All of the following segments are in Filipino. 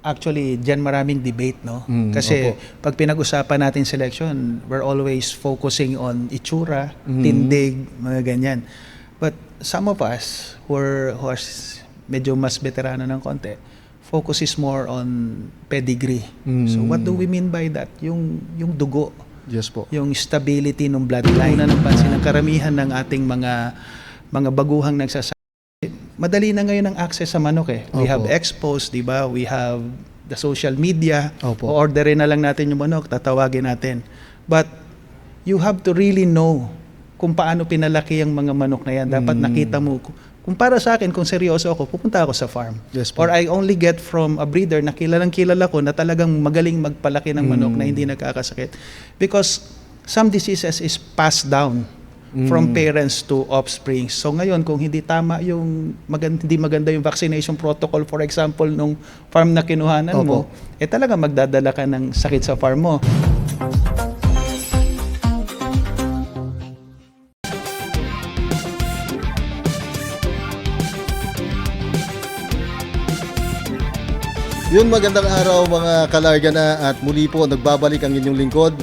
actually, dyan maraming debate, no? Opo. Kasi pag pinag-usapan natin selection, we're always focusing on itsura, tindig, mga ganyan. But some of us who are medyo mas veterano ng konti, focus is more on pedigree. So what do we mean by that? Yung dugo, Yes po. yung stability ng bloodline. Una ng pansin ng karamihan ng ating mga baguhang nagsasabi. Madali na ngayon ang access sa manok eh. We Opo. have Expos, di ba? We have the social media. Opo. O-orderin na lang natin yung manok, tatawagin natin. But you have to really know kung paano pinalaki ang mga manok na yan. Dapat nakita mo. Kung para sa akin, kung seryoso ako, pupunta ako sa farm. Yes po. Or I only get from a breeder na kilala ko na talagang magaling magpalaki ng manok na hindi nagkakasakit. Because some diseases is passed down from parents to offspring. So ngayon, kung hindi tama yung hindi maganda yung vaccination protocol, for example, nung farm na kinuhanan mo, talaga magdadala ka ng sakit sa farm mo. Yun, magandang araw mga kalarga na, at muli po nagbabalik ang inyong lingkod,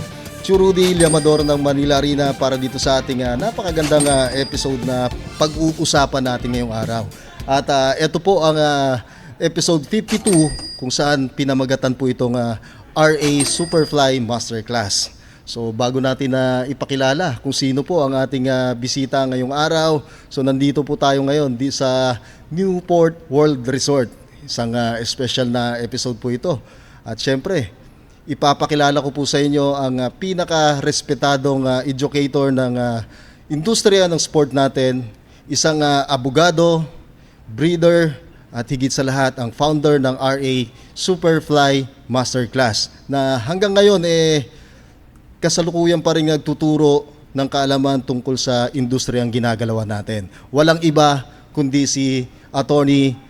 Churudy Llamador ng Manila Arena, para dito sa ating napakagandang episode na pag-uusapan natin ngayong araw. At ito po ang episode 52 kung saan pinamagatan po itong RA Superfly Masterclass. So bago natin ipakilala kung sino po ang ating bisita ngayong araw, so nandito po tayo ngayon sa Newport World Resort. Isang special na episode po ito. At syempre, ipapakilala ko po sa inyo ang pinaka-respetadong educator ng industriya ng sport natin, isang abogado, breeder, at higit sa lahat ang founder ng RA Superfly Masterclass, na hanggang ngayon kasalukuyan pa rin nagtuturo ng kaalaman tungkol sa industriyang ginagalawan natin. Walang iba kundi si Attorney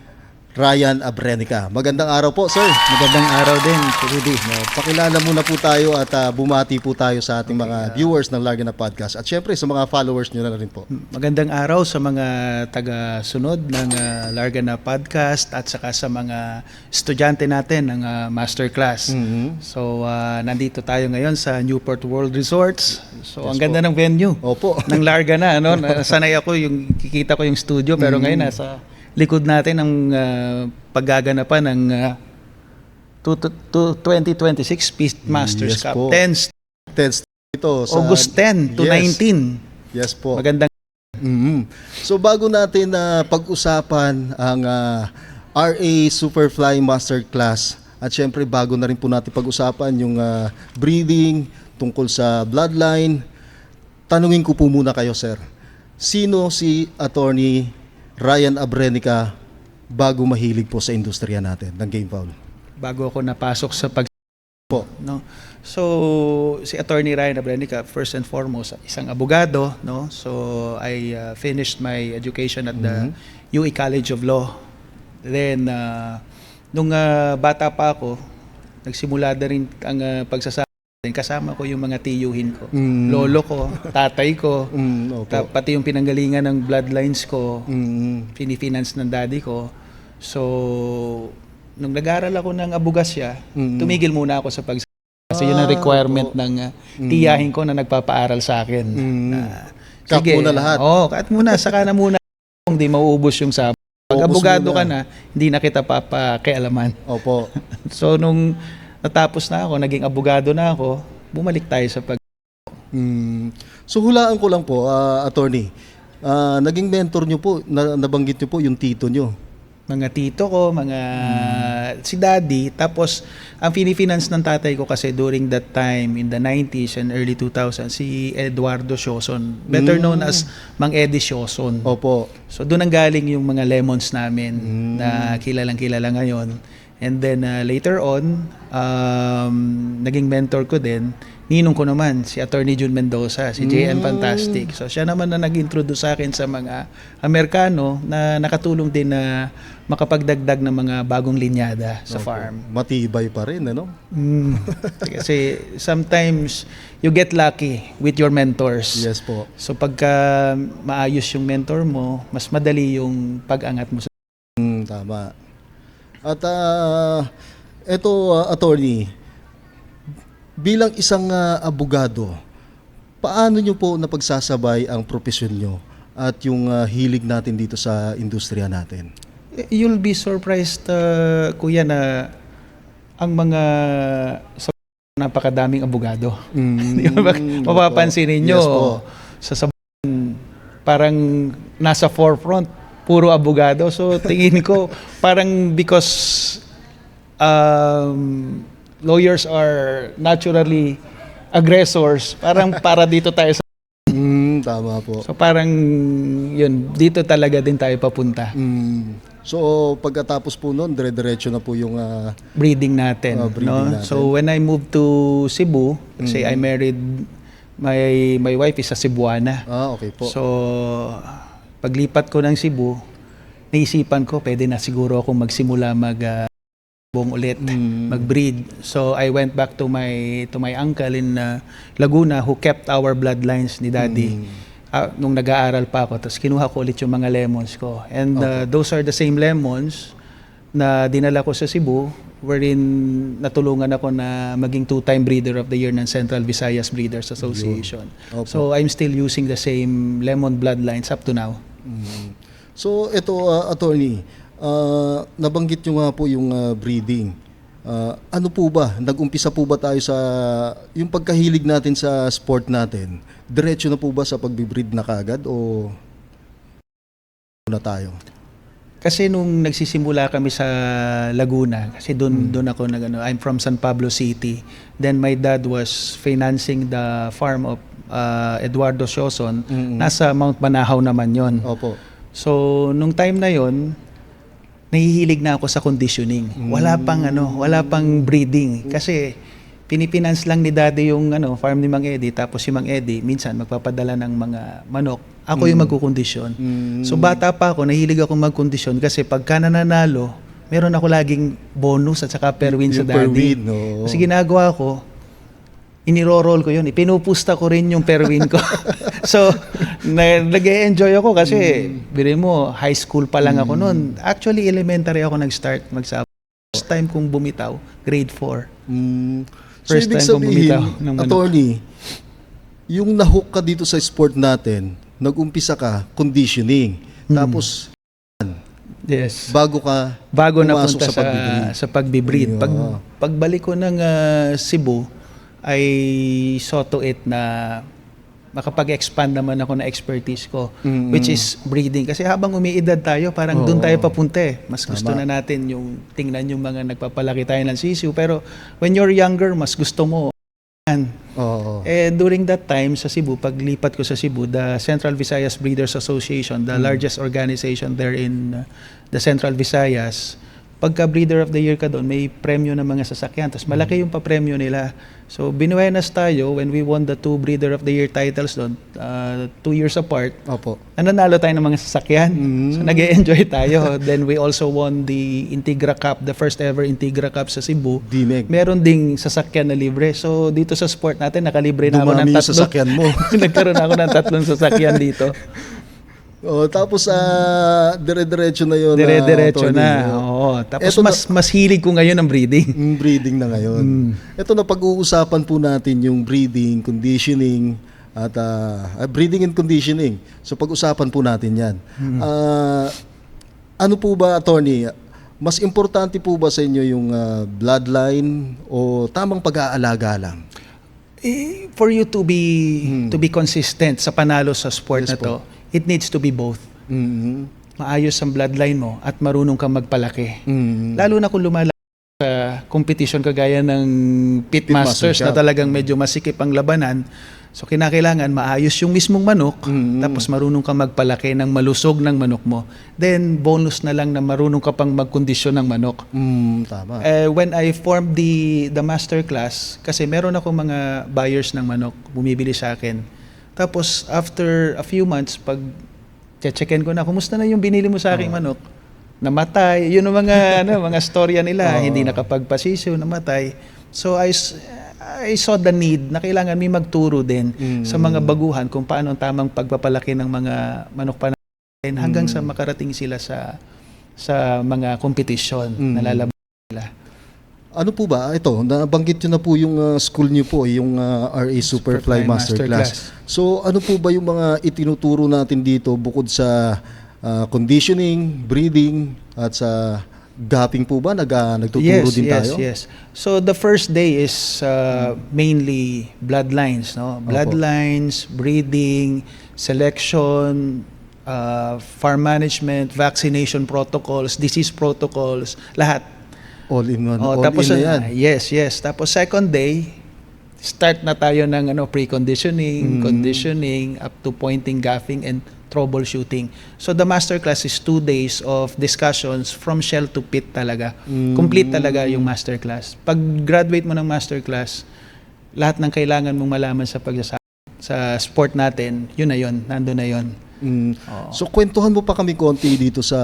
Ryan Abrenica. Magandang araw po, sir. Magandang araw din, Rudy. Pakilala muna po tayo at bumati po tayo sa ating mga viewers ng Larga na Podcast, at syempre sa mga followers nyo na rin po. Magandang araw sa mga taga-sunod ng Larga na Podcast at saka sa mga estudyante natin ng masterclass. So, nandito tayo ngayon sa Newport World Resorts. So, ang ganda ng venue. Opo. Ng Larga na. Ano? Sanay ako, kikita ko yung studio, pero ngayon nasa likod natin ang paggaganapan ng 2026 Masters Yes Cup. po. 10 ito sa August 10 to Yes. 19. Yes po. Magandang So bago natin pag-usapan ang RA Superfly Masterclass, at syempre bago na rin po natin pag-usapan yung breeding tungkol sa bloodline, tanungin ko po muna kayo, sir. Sino si Attorney Ryan Abrenica bago mahilig po sa industriya natin ng game fowl? bago ako napasok sa Po. no. So si Attorney Ryan Abrenica, first and foremost, isang abogado, no. So I finished my education at the UE College of Law. Then nung bata pa ako, nagsimula na rin ang pagsasama. Kasama ko yung mga tiyuhin ko, lolo ko, tatay ko, Opo. pati yung pinanggalingan ng bloodlines ko, finifinance ng daddy ko. So, nung nag-aral ako ng abogasya, tumigil muna ako sa kasi yun ang requirement ng tiyahin ko na nagpapaaral sa akin. Cut muna lahat. Cut muna, saka na muna kung di mauubos yung sahod. Pag Ubos abogado muna. ka na, hindi na kita papakialaman. Opo. So, nung natapos na ako, naging abogado na ako, bumalik tayo sa So hulaan ko lang po, attorney. Naging mentor nyo po, nabanggit nyo po yung tito nyo. mga tito ko, si daddy. Tapos, ang finifinance ng tatay ko kasi during that time, in the 90s and early 2000s, si Eduardo Sioson, better known as Mang Eddie Sioson. Opo. So, doon ang galing yung mga lemons namin na kilalang-kilala ngayon. And then later on, naging mentor ko din, ninong ko naman, si Attorney June Mendoza, si JN Fantastic. So siya naman na nag-introduce sa akin sa mga Amerikano na nakatulong din na makapagdagdag ng mga bagong linyada sa farm. Matibay pa rin, ano? Kasi sometimes you get lucky with your mentors. Yes po. So pagka maayos yung mentor mo, mas madali yung pag-angat mo sa Tama. At Eto, attorney, bilang isang abogado, paano nyo po napagsasabay ang profesyon nyo at yung hilig natin dito sa industriya natin? You'll be surprised, kuya, na ang mga napakadaming abogado. Di ba? Mapapansin ninyo, Yes po. sa parang nasa forefront, puro abogado. So tingin ko, parang because lawyers are naturally aggressors, parang para dito tayo sa... Tama po. So parang yun, dito talaga din tayo papunta. So, pagkatapos po noon, dire-diretso na po yung... Breeding natin. Breeding no? natin. So when I moved to Cebu, say I married, my wife is a Cebuana. okay po. So paglipat ko ng Cebu, naisipan ko pwede na siguro akong magsimula buong ulit, mag-breed. So I went back to my uncle in Laguna who kept our bloodlines ni Daddy. Nung nag-aaral pa ako, tapos kinuha ko ulit yung mga lemons ko. And those are the same lemons na dinala ko sa Cebu, wherein natulungan ako na maging 2-time Breeder of the Year ng Central Visayas Breeders Association. Opo. So I'm still using the same lemon bloodlines up to now. So, ito, attorney, nabanggit nyo nga po yung breeding. Ano po ba? Nag-umpisa po ba tayo sa yung pagkahilig natin sa sport natin? Diretso na po ba sa pagbe-breed na kaagad o na tayo? Kasi nung nagsisimula kami sa Laguna, kasi doon ako I'm from San Pablo City. Then my dad was financing the farm of Eduardo Sioson. Nasa Mount Manahaw naman 'yon. Opo. So nung time na 'yon, nahihilig na ako sa conditioning. Wala pang breeding kasi pinipinance lang ni Daddy yung farm ni Mang Eddie, tapos si Mang Eddie minsan magpapadala ng mga manok. Ako yung magkukondisyon. So bata pa ako, nahilig ako magkondisyon kasi pagka nananalo, meron ako laging bonus at saka per win sa Yung per Daddy. win, oo. Kasi ginagawa ko, iniro-roll ko yun. Pinupusta ko rin yung per win ko. So, nag-e-enjoy ako kasi, birin mo, high school pa lang ako noon. Actually, elementary ako nag-start magsabi. First time kong bumitaw, grade 4. So, First ibig time kong bumitaw sabihin, ng manok. attorney, yung nahook ka dito sa sport natin, nag-umpisa ka, conditioning. Tapos, Yes. bago ka Bago na pumasok punta sa pagbibreed. Yeah. Pagbalik ko ng Cebu, I saw to it na makapag-expand naman ako na expertise ko, which is breeding. Kasi habang umiidad tayo, parang doon tayo papunta eh. Mas gusto na natin yung tingnan yung mga nagpapalaki tayo ng sisiu. Pero when you're younger, mas gusto mo. During that time sa Cebu, paglipat ko sa Cebu, the Central Visayas Breeders Association, the largest organization there in the Central Visayas, pagka Breeder of the Year ka doon, may premyo ng mga sasakyan. Tapos malaki yung papremyo nila. So binuenas tayo when we won the 2 Breeder of the Year titles doon, 2 years apart. Opo. Nanalo tayo ng mga sasakyan. So nag-e-enjoy tayo. Then we also won the Integra Cup, the first ever Integra Cup sa Cebu. Dimeg. Meron ding sasakyan na libre. So dito sa sport natin, nakalibre na ako ng Dumami yung 3. sasakyan mo. Nagkaroon ako ng 3 sasakyan dito. Tapos dire-diretso na yun. Dire-diretso Tony. na. Oo. Tapos Eto mas hilig ko ngayon ang breeding. Breeding na ngayon. Ito na pag-uusapan po natin yung breeding, conditioning, at breeding and conditioning. So pag-usapan po natin yan. Ano po ba, attorney? Mas importante po ba sa inyo yung bloodline o tamang pag-aalaga lang? For you to be consistent sa panalo sa sport na to, it needs to be both. Maayos ang bloodline mo at marunong kang magpalaki. Lalo na kung lumalaki sa competition kagaya ng Pit Masters na talagang medyo masikip ang labanan. So kinakailangan maayos yung mismong manok, tapos marunong kang magpalaki ng malusog ng manok mo. Then bonus na lang na marunong ka pang magkondisyon ng manok. Tama. When I formed the master class, kasi meron ako mga buyers ng manok, bumibili sa akin. Tapos after a few months, pag checkin ko na, kumusta na yung binili mo sa aking manok? Namatay. Yun ang mga storya nila. Hindi nakapagpasisyo, namatay. So I saw the need na kailangan may magturo din sa mga baguhan kung paano ang tamang pagpapalaki ng mga manok pa natin hanggang sa makarating sila sa mga kompetisyon na lalaban nila. Ano po ba? Ito, nabanggit nyo na po yung school nyo po, yung RA Superfly Masterclass. So ano po ba yung mga itinuturo natin dito bukod sa conditioning, breathing, at sa gapping po ba? Nagtuturo din tayo? Yes. So the first day is mainly bloodlines, no? Bloodlines, breathing, selection, farm management, vaccination protocols, disease protocols, lahat. All in one. All Tapos in na yan. yes. Tapos second day, start na tayo ng preconditioning, conditioning, up to pointing, gaffing, and troubleshooting. So the masterclass is 2 days of discussions from shell to pit talaga. Complete talaga yung masterclass. Pag graduate mo ng masterclass, lahat ng kailangan mong malaman sa sa sport natin, yun na yun, nandun na yun. So kwentuhan mo pa kami konti dito sa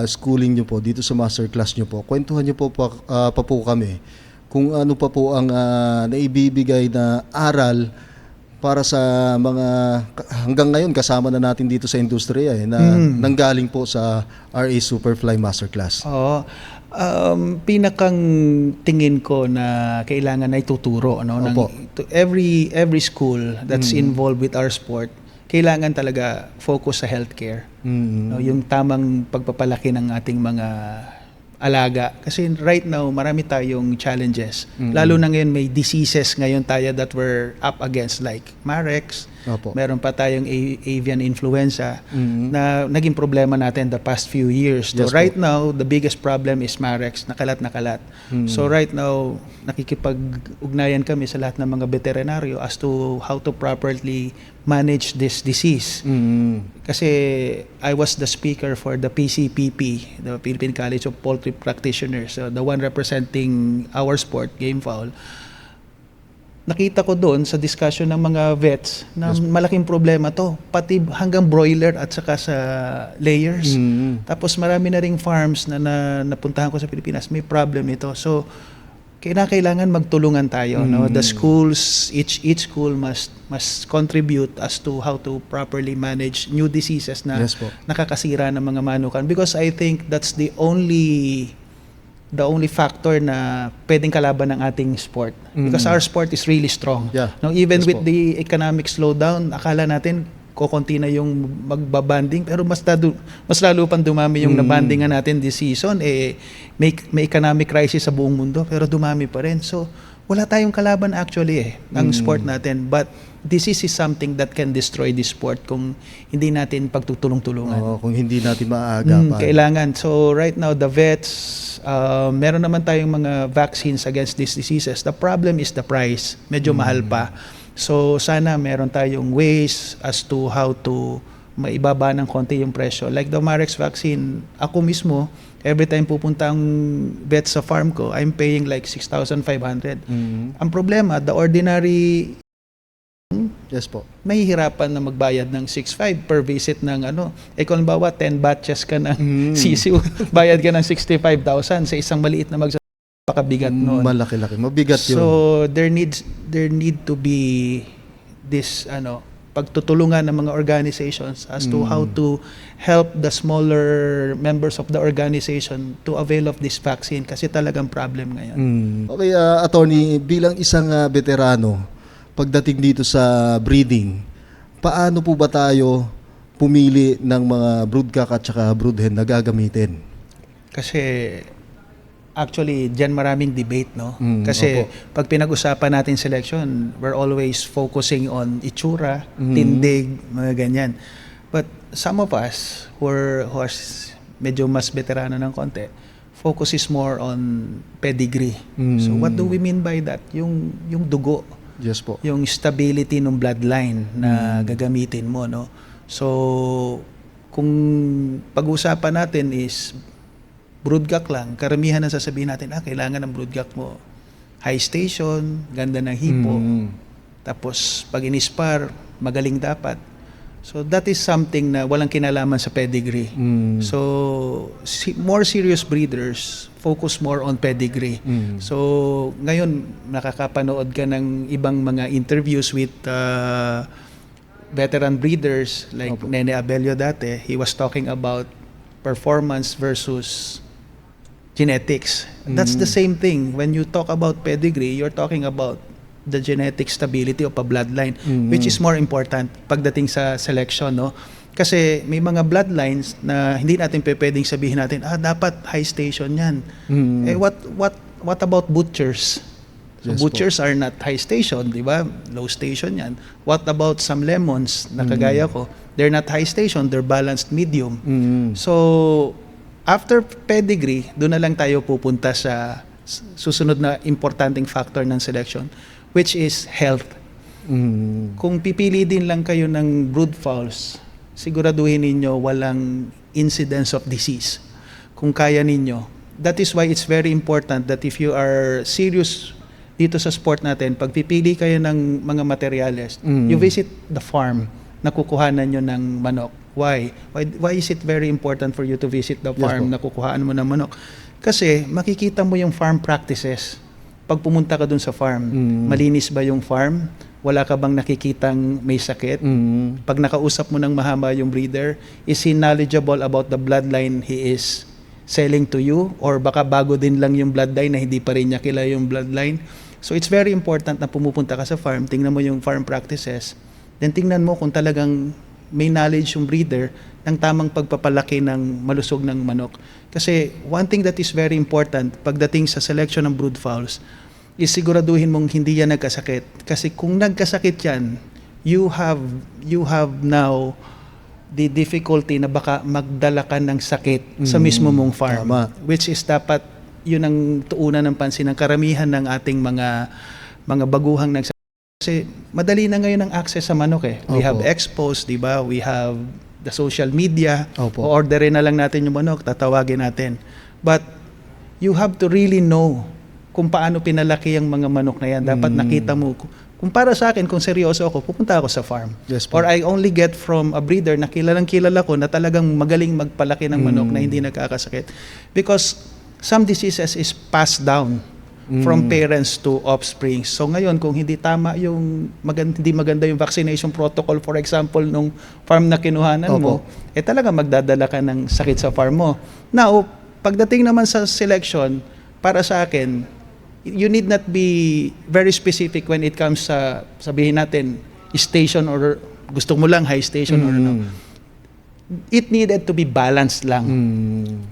schooling nyo po, dito sa masterclass nyo po. Kwentuhan nyo po pa po kami kung ano pa po ang naibibigay na aral para sa mga hanggang ngayon kasama na natin dito sa industriya na nanggaling po sa RA Superfly Masterclass. Oo. Pinakang tingin ko na kailangan na ituturo to every school that's involved with our sport, kailangan talaga focus sa healthcare. Yung tamang pagpapalaki ng ating mga alaga. Kasi right now, marami tayong challenges. Lalo na ngayon, may diseases ngayon tayo that we're up against like Marex. Meron pa tayong avian influenza na naging problema natin the past few years. So right now, the biggest problem is Marex, nakalat. So right now, nakikipag-ugnayan kami sa lahat ng mga veterinaryo as to how to properly manage this disease. Kasi I was the speaker for the PCPP, the Philippine College of Poultry Practitioners, the one representing our sport, game fowl. Nakita ko doon sa discussion ng mga vets na malaking problema to, pati hanggang broiler at saka sa layers. Tapos marami na ring farms na napuntahan ko sa Pilipinas, may problem ito. So kailangan magtulungan tayo, no? The schools, each school must contribute as to how to properly manage new diseases na nakakasira ng mga manukan, because I think that's the only factor na pwedeng kalaban ng ating sport, because our sport is really strong. No, even with the economic slowdown, akala natin kokonti na yung magbabanding, pero mas lalo pang dumami yung nabandingan natin this season. May economic crisis sa buong mundo, pero dumami pa rin. So wala tayong kalaban actually ang sport natin, but disease is something that can destroy this sport kung hindi natin pagtutulong-tulungan. Kung hindi natin maaagapan. Kailangan. So right now, the vets, meron naman tayong mga vaccines against these diseases. The problem is the price. Medyo mahal pa. So sana meron tayong ways as to how to maibaba ng konti yung presyo. Like the Marex vaccine, ako mismo, every time pupunta ang vet sa farm ko, I'm paying like 6,500. Ang problema, the ordinary mahihirapan na magbayad ng 6,500 per visit ng kung bawa 10 batches ka ng sisiw, bayad ka ng 65,000 sa isang maliit na pakabigat noon. Malaki-laki, mabigat yun. So there need to be this pagtutulungan ng mga organizations as to how to help the smaller members of the organization to avail of this vaccine, kasi talagang problem ngayon. Okay, attorney, bilang isang veterano, pagdating dito sa breeding, paano po ba tayo pumili ng mga broodcock at saka broodhen na gagamitin? Kasi actually, diyan maraming debate, no? Kasi pag pinag-usapan natin selection, we're always focusing on itsura, tindig, mga ganyan. But some of us who are medyo mas veterano ng konti, focus is more on pedigree. So what do we mean by that? Yung dugo. Yes po. Yung stability ng bloodline na gagamitin mo, no? So kung pag-usapan natin is broodcock lang, karamihan na sasabihin natin, kailangan ng broodcock mo high station, ganda ng hipo, tapos pag inispar, magaling dapat. So that is something na walang kinalaman sa pedigree. So more serious breeders focus more on pedigree. So ngayon nakakapanood ka ng ibang mga interviews with veteran breeders like Nene Abelio dati. He was talking about performance versus genetics. That's the same thing. When you talk about pedigree, you're talking about the genetic stability of a bloodline, which is more important pagdating sa selection, no? Kasi may mga bloodlines na hindi natin pwedeng sabihin natin, dapat high station yan. Eh, what about butchers? So Yes butchers are not high station, di ba? Low station yan. What about some lemons na kagaya ko? They're not high station, they're balanced medium. So, after pedigree, doon na lang tayo pupunta sa susunod na importanteng factor ng selection, which is health. Kung pipili din lang kayo ng brood fowls, siguraduhin ninyo walang incidence of disease. Kung kaya ninyo. That is why it's very important that if you are serious dito sa sport natin, pag pipili kayo ng mga materyales, you visit the farm na kukuhanan nyo ng manok. Why? Why is it very important for you to visit the farm na kukuhaan mo ng manok? Kasi makikita mo yung farm practices. Pag pumunta ka dun sa farm, malinis ba yung farm? Wala ka bang nakikitang may sakit? Pag nakausap mo ng mahaba yung breeder, is he knowledgeable about the bloodline he is selling to you? Or baka bago din lang yung bloodline na hindi pa rin niya kilala yung bloodline? So it's very important na pumupunta ka sa farm, tingnan mo yung farm practices, then tingnan mo kung talagang may knowledge yung breeder ng tamang pagpapalaki ng malusog ng manok. Kasi one thing that is very important pagdating sa selection ng brood fowls is siguraduhin mong hindi yan nagkasakit. Kasi kung nagkasakit yan, you have now the difficulty na baka magdala ka ng sakit sa mismo mong farm. Tama. Which is dapat yun ang tuunan ng pansin ng karamihan ng ating mga baguhang kasi madali na ngayon ang access sa manok eh. We have expos, di ba? We have the social media. O-orderin na lang natin yung manok, tatawagin natin. But you have to really know kung paano pinalaki ang mga manok na yan. Dapat nakita mo. Kung para sa akin, kung seryoso ako, pupunta ako sa farm. Yes, Or I only get from a breeder na kilala ko na talagang magaling magpalaki ng manok na hindi nagkakasakit. Because some diseases is passed down from parents to offspring. So ngayon, kung hindi tama yung hindi maganda yung vaccination protocol, for example, nung farm na kinuhanan mo, talaga magdadala ka ng sakit sa farm mo. Now, pagdating naman sa selection, para sa akin, you need not be very specific when it comes sa, sabihin natin, station or gusto mo lang high station or ano. It needed to be balanced lang.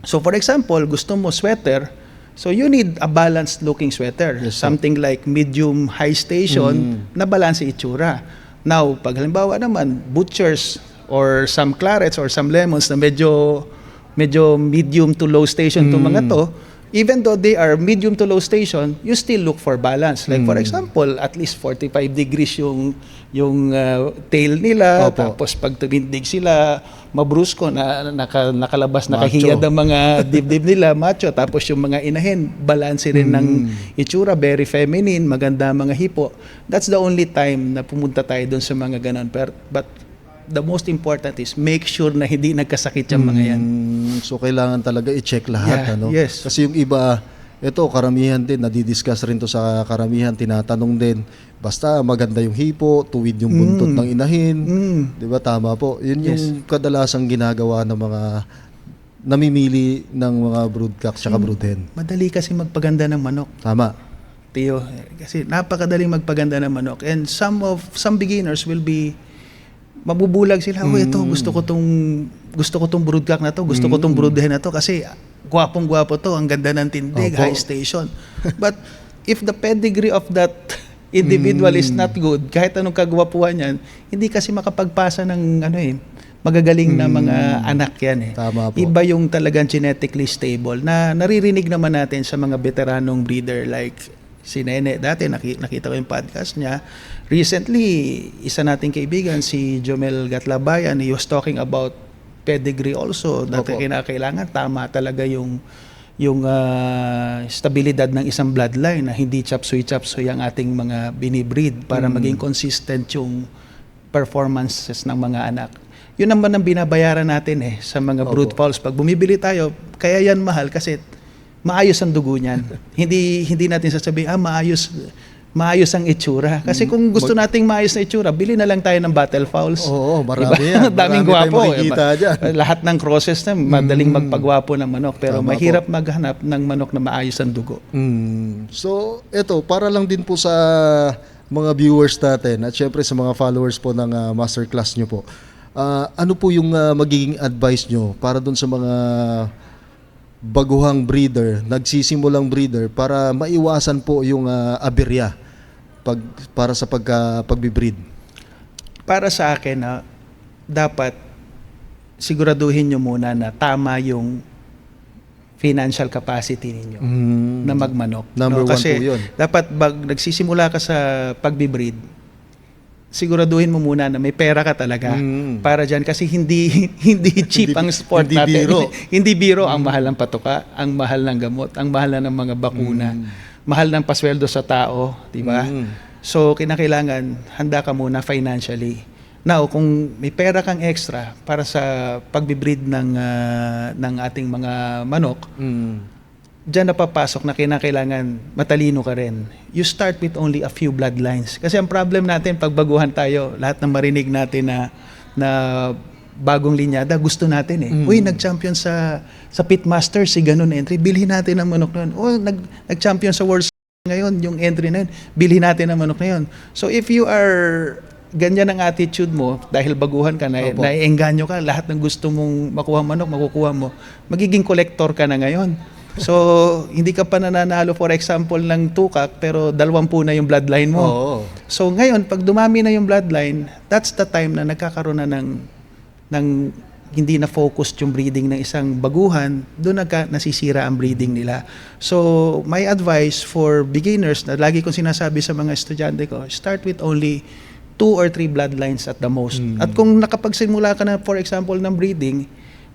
So for example, gusto mo sweater, so you need a balanced looking sweater. Something like medium high station na balance itsura. Now, pag halimbawa naman, butchers or some clarets or some lemons na medyo medium to low station to mga to, even though they are medium to low station, you still look for balance. Like for example, at least 45 degrees yung tail nila, tapos pag tumindig sila, mabrusko na nakalabas, nakahiyad ang mga dibdib nila, macho, tapos yung mga inahin, balanse rin ng itsura, very feminine, maganda mga hipo. That's the only time na pumunta tayo doon sa mga ganon. But the most important is make sure na hindi nagkasakit yung mga yan. So kailangan talaga i-check lahat, ano? Yes. Kasi yung iba, ito karamihan din, nadidiscuss rin to sa karamihan, tinatanong din, basta maganda yung hipo, tuwid yung buntot ng inahin, di ba? Tama po. Yun yung kadalasang ginagawa ng mga namimili ng mga broodcock at brood hen. Madali kasi magpaganda ng manok. Tama. Tiyo, kasi napakadaling magpaganda ng manok. And some beginners will be mabubulag sila. Ito gusto ko tong broodcock na to, gusto ko tong brood hen na to kasi gwapong-gwapo to, ang ganda ng tindig, high station. But if the pedigree of that individual is not good, kahit anong kagwapuhan yan, hindi kasi makapagpasa ng magagaling na mga anak yan eh. Tama po. Iba yung talagang genetically stable na naririnig naman natin sa mga veteranong breeder like si Nene. Dati nakita ko yung podcast niya. Recently, isa nating kaibigan, si Jomel Gatlabayan, he was talking about pedigree also. Dati kinakailangan, tama talaga yung stabilidad ng isang bloodline na hindi chapsuy-chapsuy ang ating mga binibreed para maging consistent yung performances ng mga anak. Yun naman ang binabayaran natin sa mga brood fowls. Pag bumibili tayo, kaya yan mahal kasi maayos ang dugo niyan. hindi natin sasabihin, maayos maayos ang itsura. Kasi kung gusto nating maayos na itsura, bili na lang tayo ng battle fowls. Oo, marami yan. Daming Marami gwapo. tayong makikita dyan. Lahat ng crosses na madaling magpagwapo ng manok. Pero Tama mahirap maghanap ng manok na maayos ang dugo. So, eto, para lang din po sa mga viewers natin at syempre sa mga followers po ng masterclass nyo po. Ano po yung magiging advice nyo para dun sa mga baguhang breeder, nagsisimulang breeder para maiwasan po yung aberya para sa pagbibreed? Para sa akin, dapat siguraduhin nyo muna na tama yung financial capacity ninyo na magmanok. Number one Kasi po yun. dapat nagsisimula ka sa pagbibreed, siguraduhin mo muna na may pera ka talaga para dyan. Kasi hindi cheap ang sport hindi natin. biro. Hindi biro. Ang mahal ng patuka, ang mahal ng gamot, ang mahal na ng mga bakuna, mahal ng pasweldo sa tao, di ba? So, kinakailangan, handa ka muna financially. Now, kung may pera kang extra para sa pagbibreed ng ating mga manok, diyan napapasok na kinakailangan matalino ka rin. You start with only a few bloodlines. Kasi ang problem natin, pag baguhan tayo, lahat ng marinig natin na bagong linyada, gusto natin eh. Uy, nag-champion sa Pitmaster, si ganun entry, bilhin natin ang manok na yun. O, nag-champion sa World ngayon, yung entry na yun, bilhin natin ang manok na yun. So if you are ganyan ang attitude mo, dahil baguhan ka, naiengganyo ka, lahat ng gusto mong makuha manok, makukuha mo, magiging collector ka na ngayon. So, hindi ka pa nananalo, for example, ng tukak, pero 20 na yung bloodline mo. Oo. So, ngayon, pag dumami na yung bloodline, that's the time na nagkakaroon na ng hindi na focused yung breeding ng isang baguhan, doon nasisira ang breeding nila. So, my advice for beginners, na lagi kong sinasabi sa mga estudyante ko, start with only 2 or 3 bloodlines at the most. At kung nakapagsimula ka na, for example, ng breeding,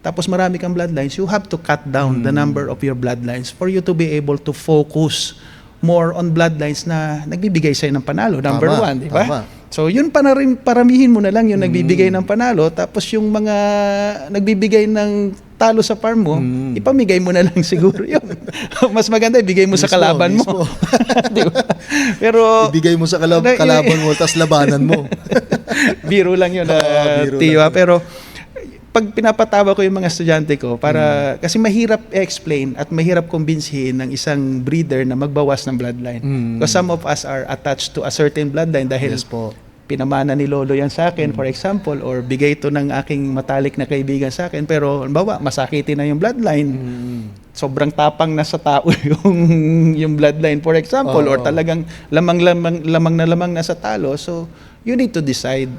tapos marami kang bloodlines, you have to cut down the number of your bloodlines for you to be able to focus more on bloodlines na nagbibigay sa'yo ng panalo. Number Tama, 1, di ba? tama. So, yun pa na rin, paramihin mo na lang yung nagbibigay ng panalo, tapos yung mga nagbibigay ng talo sa farm mo, ipamigay mo na lang siguro yun. Mas maganda, ibigay mo sa kalaban mo. Di ba? Pero, ibigay mo sa kalaban mo, tas labanan mo. biro lang yun, Biro Tiwa. lang. Pero, pag pinapatawa ko yung mga estudyante ko, para kasi mahirap i-explain at mahirap kumbinsihin ng isang breeder na magbawas ng bloodline. Because some of us are attached to a certain bloodline dahil Yes po. pinamana ni Lolo yan sa akin, for example, or bigay ito ng aking matalik na kaibigan sa akin, pero halimbawa, masakitin na yung bloodline. Sobrang tapang na sa tao yung bloodline, for example, or talagang lamang na sa talo. So, you need to decide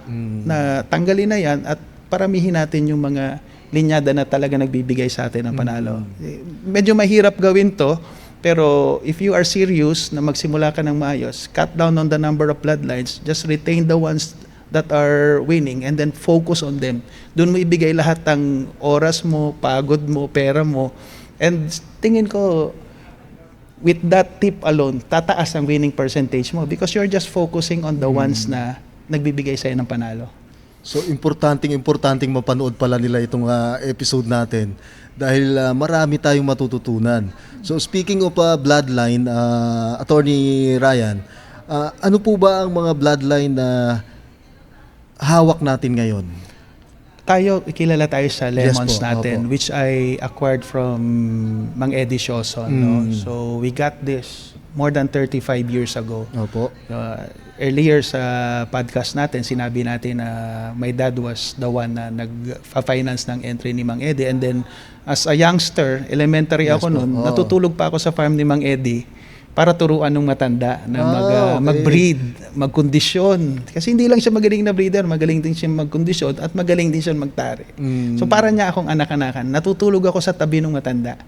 na tanggalin na yan at paramihin natin yung mga linyada na talaga nagbibigay sa atin ng panalo. Medyo mahirap gawin to, pero if you are serious na magsimula ka ng maayos, cut down on the number of bloodlines, just retain the ones that are winning and then focus on them. Doon mo ibigay lahat ng oras mo, pagod mo, pera mo, and tingin ko, with that tip alone, tataas ang winning percentage mo because you're just focusing on the ones na nagbibigay sa'yo ng panalo. So, importanteng mapanood pala nila itong episode natin dahil marami tayong matututunan. So, speaking of bloodline, Attorney Ryan, ano po ba ang mga bloodline na hawak natin ngayon? Kilala tayo sa lemons Yes po, natin, opo. which I acquired from Mang Eddie Sioson. No? So, we got this more than 35 years ago. Opo. Earlier sa podcast natin, sinabi natin na my dad was the one na nag-finance ng entry ni Mang Eddie. And then, as a youngster, elementary Yes ako po. noon, Oo. natutulog pa ako sa farm ni Mang Eddie para turuan ng matanda na Okay. mag-breed, magkondisyon. Kasi hindi lang siya magaling na breeder, magaling din siya magkondisyon at magaling din siya magtari. So para niya akong anak-anakan, natutulog ako sa tabi ng matanda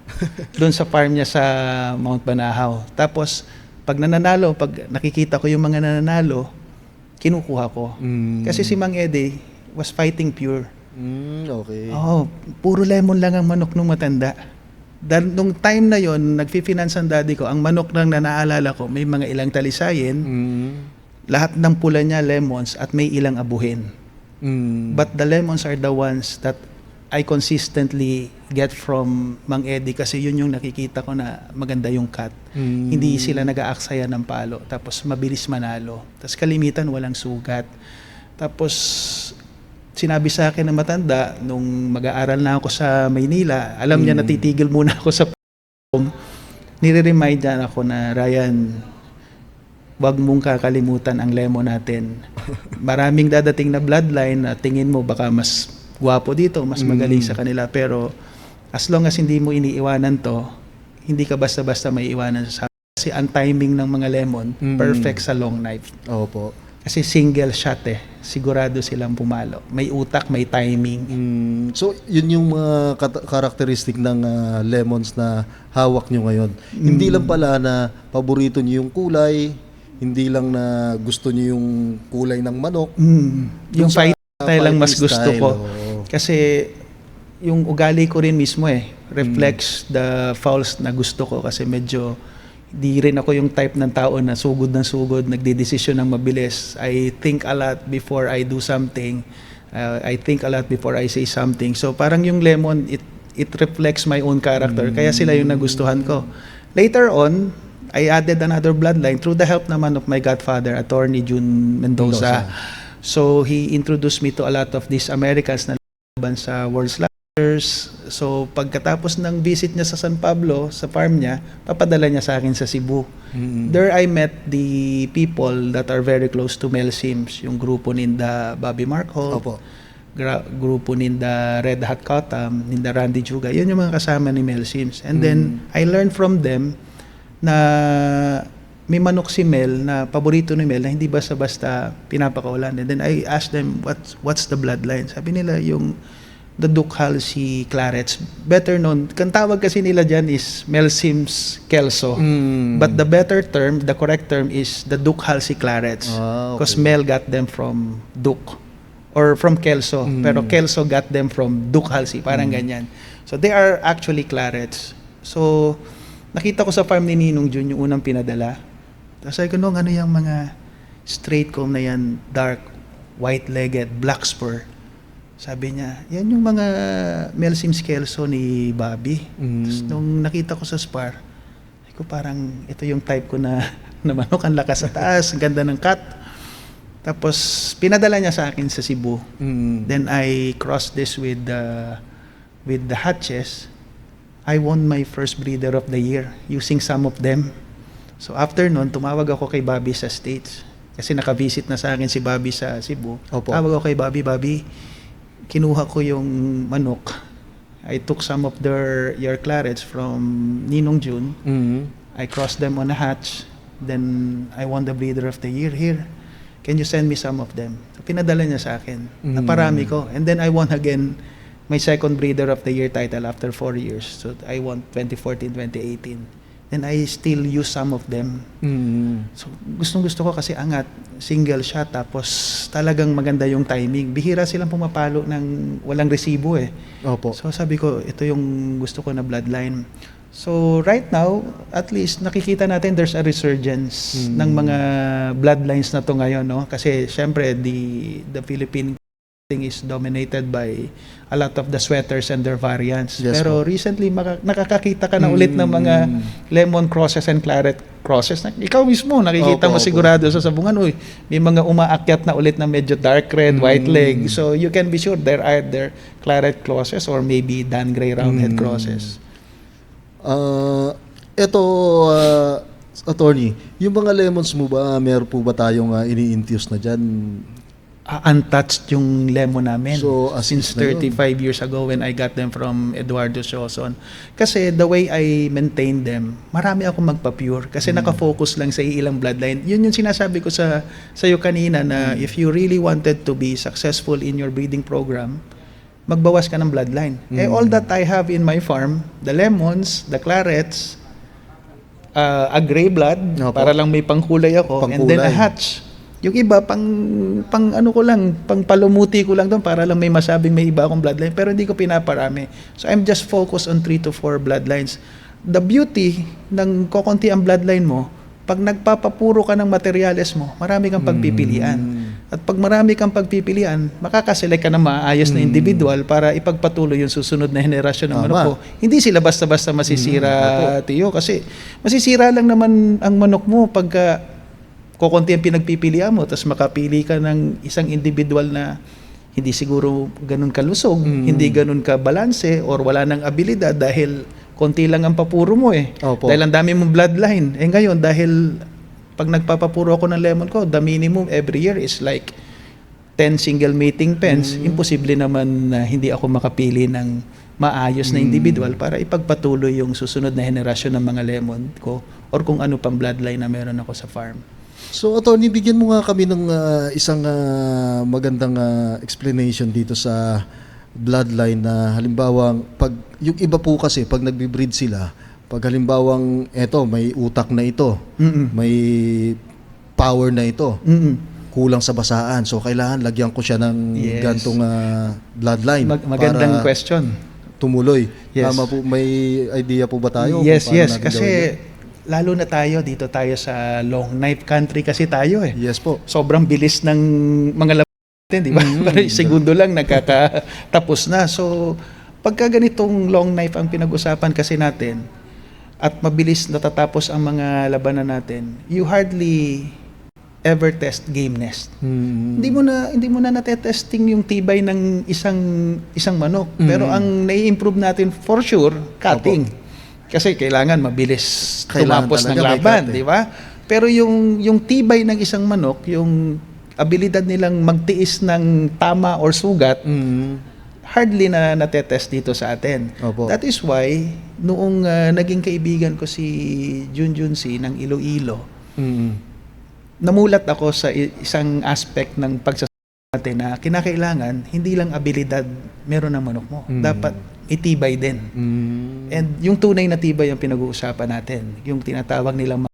doon sa farm niya sa Mount Banahaw. Tapos pag nananalo, pag nakikita ko yung mga nananalo, kinukuha ko. Kasi si Mang Eddie was fighting pure. Okay. Oh, puro lemon lang ang manok nung matanda. Dahil nung time na yon, nagfi-finance ang daddy ko, ang manok lang na naalala ko, may mga ilang talisayin, lahat ng pula niya lemons at may ilang abuhin. But the lemons are the ones that I consistently get from Mang Eddie kasi yun yung nakikita ko na maganda yung cut. Hindi sila nag-aaksaya ng palo. Tapos mabilis manalo. Tapos kalimitan walang sugat. Tapos sinabi sa akin ng matanda nung mag-aaral na ako sa Maynila, alam niya natitigil muna ako sa nire-remind niya ako na, Ryan, wag mong kakalimutan ang lemon natin. Maraming dadating na bloodline na tingin mo baka mas gwapo dito, mas magaling sa kanila, pero as long as hindi mo iniiwanan to, hindi ka basta-basta may iwanan sa kasi ang timing ng mga lemon perfect sa long knife. Opo. Kasi single shot sigurado silang pumalo. May utak, may timing. So, yun yung mga karakteristik ng lemons na hawak nyo ngayon. Hindi lang pala na paborito nyo yung kulay, hindi lang na gusto nyo yung kulay ng manok. Yung fight style lang mas gusto style, ko. Kasi yung ugali ko rin mismo reflects the fouls na gusto ko kasi medyo di rin ako yung type ng tao na sugod ng sugod, nagdedesisyon ng mabilis. I think a lot before I do something. I think a lot before I say something. So parang yung lemon, it reflects my own character. Kaya sila yung nagustuhan ko. Later on, I added another bloodline through the help naman of my godfather, Attorney June Mendoza. So he introduced me to a lot of these Americans na laban sa World Sliders. So pagkatapos ng visit niya sa San Pablo, sa farm niya, papadala niya sa akin sa Cebu. There I met the people that are very close to Mel Sims, yung grupo ninda Bobby Markholt, grupo ninda Red Hot Cotam, ninda Randy Juga. Yun yung mga kasama ni Mel Sims. And then I learned from them na may manok si Mel na paborito ni Mel na hindi basta-basta pinapakawalan. And then I asked them, what's the bloodline? Sabi nila yung the Duke Halsey Clarets. Better known, kang tawag kasi nila dyan is Mel Sims Kelso. But the better term, the correct term is the Duke Halsey Clarets. Because Mel got them from Duke or from Kelso. Pero Kelso got them from Duke Halsey. Parang ganyan. So they are actually Clarets. So nakita ko sa farm ni Ninong Jun yung unang pinadala. Tapos sabi ko, nung ano yung mga straight comb na yan, dark, white-legged, black spur. Sabi niya, yan yung mga Mel Sims Kelso ni Bobby. Tapos nung nakita ko sa spar, sabi ko parang ito yung type ko na manok, ang lakas sa taas, ang ganda ng cut. Tapos pinadala niya sa akin sa Cebu. Then I crossed this with the hatches. I won my first breeder of the year using some of them. So after nun, tumawag ako kay Bobby sa States. Kasi naka-visit na sa akin si Bobby sa Cebu. Tawag ako kay Bobby, kinuha ko yung manok. I took some of your clarets from Ninong June. I crossed them on a hatch. Then I won the breeder of the year here. Can you send me some of them? So, pinadala niya sa akin. Naparami ko. And then I won again my second breeder of the year title after 4 years. So I won 2014, 2018. Then I still use some of them. So gustong-gusto ko kasi angat, single shot, tapos talagang maganda yung timing. Bihira silang pumapalo ng walang resibo So sabi ko, ito yung gusto ko na bloodline. So right now, at least nakikita natin there's a resurgence ng mga bloodlines na to ngayon, no? Kasi syempre the Philippine thing is dominated by a lot of the sweaters and their variants. Pero recently nakakakita ka na ulit ng mga lemon crosses and claret crosses. Ikaw mismo nakikita mo sigurado sa sabungan, may mga umaakyat na ulit na medyo dark red, white leg. So you can be sure they're either claret crosses or maybe Dan Gray roundhead crosses. Attorney, yung mga lemons mo ba, meron po ba tayong ini-infuse na dyan? Untouched yung lemon namin. So, since 35 years ago when I got them from Eduardo Sioson. Kasi the way I maintain them, marami akong magpa-pure kasi nakafocus lang sa ilang bloodline. Yun yung sinasabi ko sa iyo kanina na if you really wanted to be successful in your breeding program, magbawas ka ng bloodline. All that I have in my farm, the lemons, the clarets, a gray blood, para lang may pangkulay ako, and then a hatch. Yung iba, pang ano ko lang, pang palumuti ko lang doon para lang may masabing may iba akong bloodline. Pero hindi ko pinaparami. So I'm just focused on 3 to 4 bloodlines. The beauty ng kokonti ang bloodline mo, pag nagpapapuro ka ng materyales mo, marami kang pagpipilian. At pag marami kang pagpipilian, makakaselect ka ng maayos na individual para ipagpatuloy yung susunod na henerasyon ng manok ko. Hindi sila basta-basta masisira, Tiyo, kasi masisira lang naman ang manok mo pagka kukunti ang pinagpipilian mo, tapos makapili ka ng isang individual na hindi siguro ganun kalusog, hindi ganun kabalanse, or wala nang abilidad dahil konti lang ang papuro mo eh. Opo. Dahil ang dami mong bloodline. Eh ngayon, dahil pag nagpapapuro ako ng lemon ko, the minimum every year is like 10 single mating pens. Imposible naman na hindi ako makapili ng maayos na individual para ipagpatuloy yung susunod na henerasyon ng mga lemon ko or kung ano pang bloodline na meron ako sa farm. So, Atty., bigyan mo nga kami ng isang magandang explanation dito sa bloodline na halimbawa, pag yung iba po kasi, pag nagbe-breed sila, pag halimbawang eto, may utak na ito, may power na ito, kulang sa basaan. So, kailangan lagyan ko siya ng gantong bloodline. Magandang question. Tumuloy. Yes. Tama po, may idea po ba tayo? Yes, kung paano yes. natin Kasi gawin yun? lalo na dito tayo sa long knife country kasi tayo eh. Yes po. Sobrang bilis ng mga natin, di ba? Parang segundo lang nagkakatapos na. So, pagka ganitong long knife ang pinag-usapan kasi natin, at mabilis natatapos ang mga labanan natin, you hardly ever test gameness. Hindi mo na natetesting yung tibay ng isang manok. Pero ang nai-improve natin for sure, cutting. Kasi kailangan mabilis tumapos ng laban, di ba? Pero yung tibay ng isang manok, yung abilidad nilang magtiis ng tama or sugat, hardly na natetest dito sa atin. Opo. That is why, noong naging kaibigan ko si Junjun Si ng Iloilo, namulat ako sa isang aspect ng pagsasabi natin na kinakailangan, hindi lang abilidad meron ng manok mo. Dapat itibay din. And yung tunay na tibay ang pinag-uusapan natin. Yung tinatawag nilang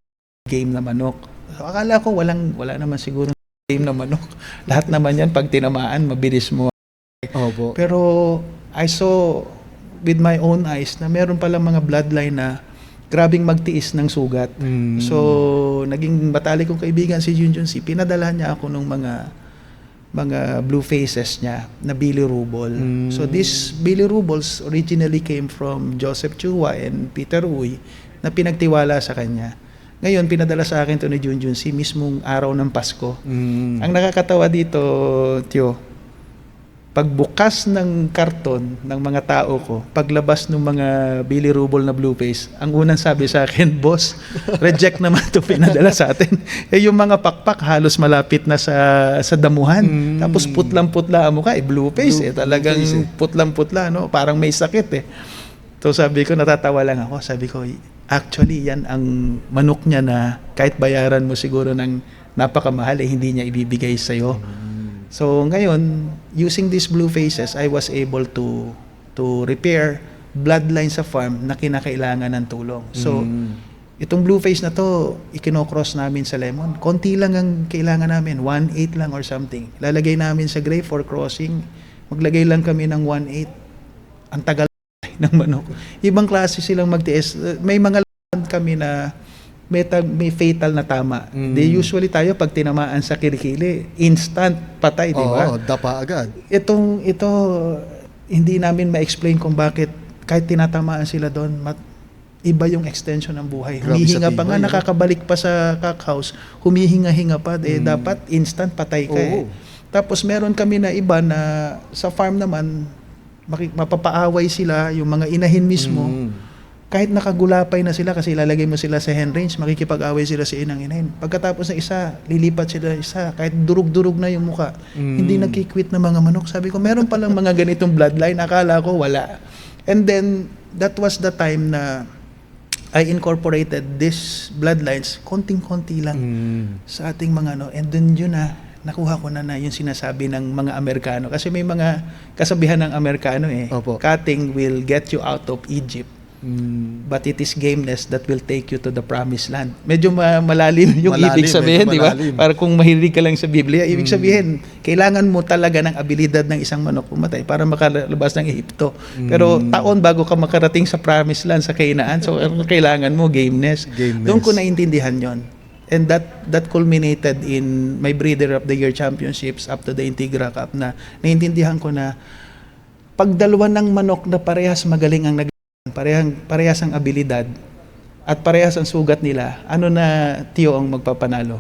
game na manok. So, akala ko wala naman siguro game na manok. Lahat naman yan, pag tinamaan, mabilis mo. Opo. Pero I saw with my own eyes na meron palang mga bloodline na grabing magtiis ng sugat. So, naging matalik kong kaibigan si Junjun Si. Pinadala niya ako ng mga blue faces niya na bilirubol. So, these bilirubols originally came from Joseph Chua and Peter Uy na pinagtiwala sa kanya. Ngayon, pinadala sa akin ito ni Junjun Si mismong araw ng Pasko. Ang nakakatawa dito, Tio, pagbukas ng karton ng mga tao ko, paglabas ng mga bilirubol na blue face, ang unang sabi sa akin, boss, reject naman ito pinadala sa atin. Eh yung mga pakpak halos malapit na sa damuhan. Tapos putlang-putla ang mukha, blue face talagang putlang-putla, no? Parang may sakit eh. So sabi ko, natatawa lang ako. Sabi ko, actually yan ang manok niya na kahit bayaran mo siguro ng napakamahal, hindi niya ibibigay sa'yo. So ngayon, using these blue faces, I was able to repair bloodline sa farm na kinakailangan ng tulong. So itong blue face na to, ikino-cross namin sa lemon. Konti lang ang kailangan namin, 1/8 lang or something. Lalagay namin sa gray for crossing. Maglagay lang kami ng 1/8. Ang tagal ng manok. Ibang klase silang magtiis. May mga kami na may fatal na tama. Usually tayo pag tinamaan sa kilikili, instant patay, di ba? Oo, dapa agad. Ito hindi namin ma-explain kung bakit kahit tinatamaan sila doon, iba yung extension ng buhay. Humihinga pa nga, nakakabalik pa sa cock house, humihinga-hinga pa, dapat instant patay ka eh. Tapos meron kami na iba na sa farm naman, mapapaaway sila, yung mga inahin mismo, kahit nakagulapay na sila kasi ilalagay mo sila sa hen range, makikipag-away sila sa inang-inahin. Pagkatapos ng isa, lilipat sila isa, kahit durug-durug na yung muka. Hindi nagkikwit na mga manok. Sabi ko, meron palang mga ganitong bloodline, akala ko wala. And then, that was the time na I incorporated these bloodlines, konting-konti lang sa ating mga ano. And then yun nakuha ko na yung sinasabi ng mga Amerikano. Kasi may mga kasabihan ng Amerikano Opo. Cutting will get you out of Egypt. But it is gameness that will take you to the promised land. Medyo malalim yung ibig sabihin, di ba? Para kung mahilig ka lang sa Biblia, ibig sabihin, kailangan mo talaga ng abilidad ng isang manok pumatay para makalabas ng Ehipto. Pero taon bago ka makarating sa promised land, sa Kainaan, so kailangan mo gameness. Doon ko naintindihan yon. And that culminated in my Breeder of the Year championships up to the Integra Cup na naintindihan ko na pag dalawa ng manok na parehas magaling ang parehas ang abilidad at parehas ang sugat nila, ano na Tio ang magpapanalo?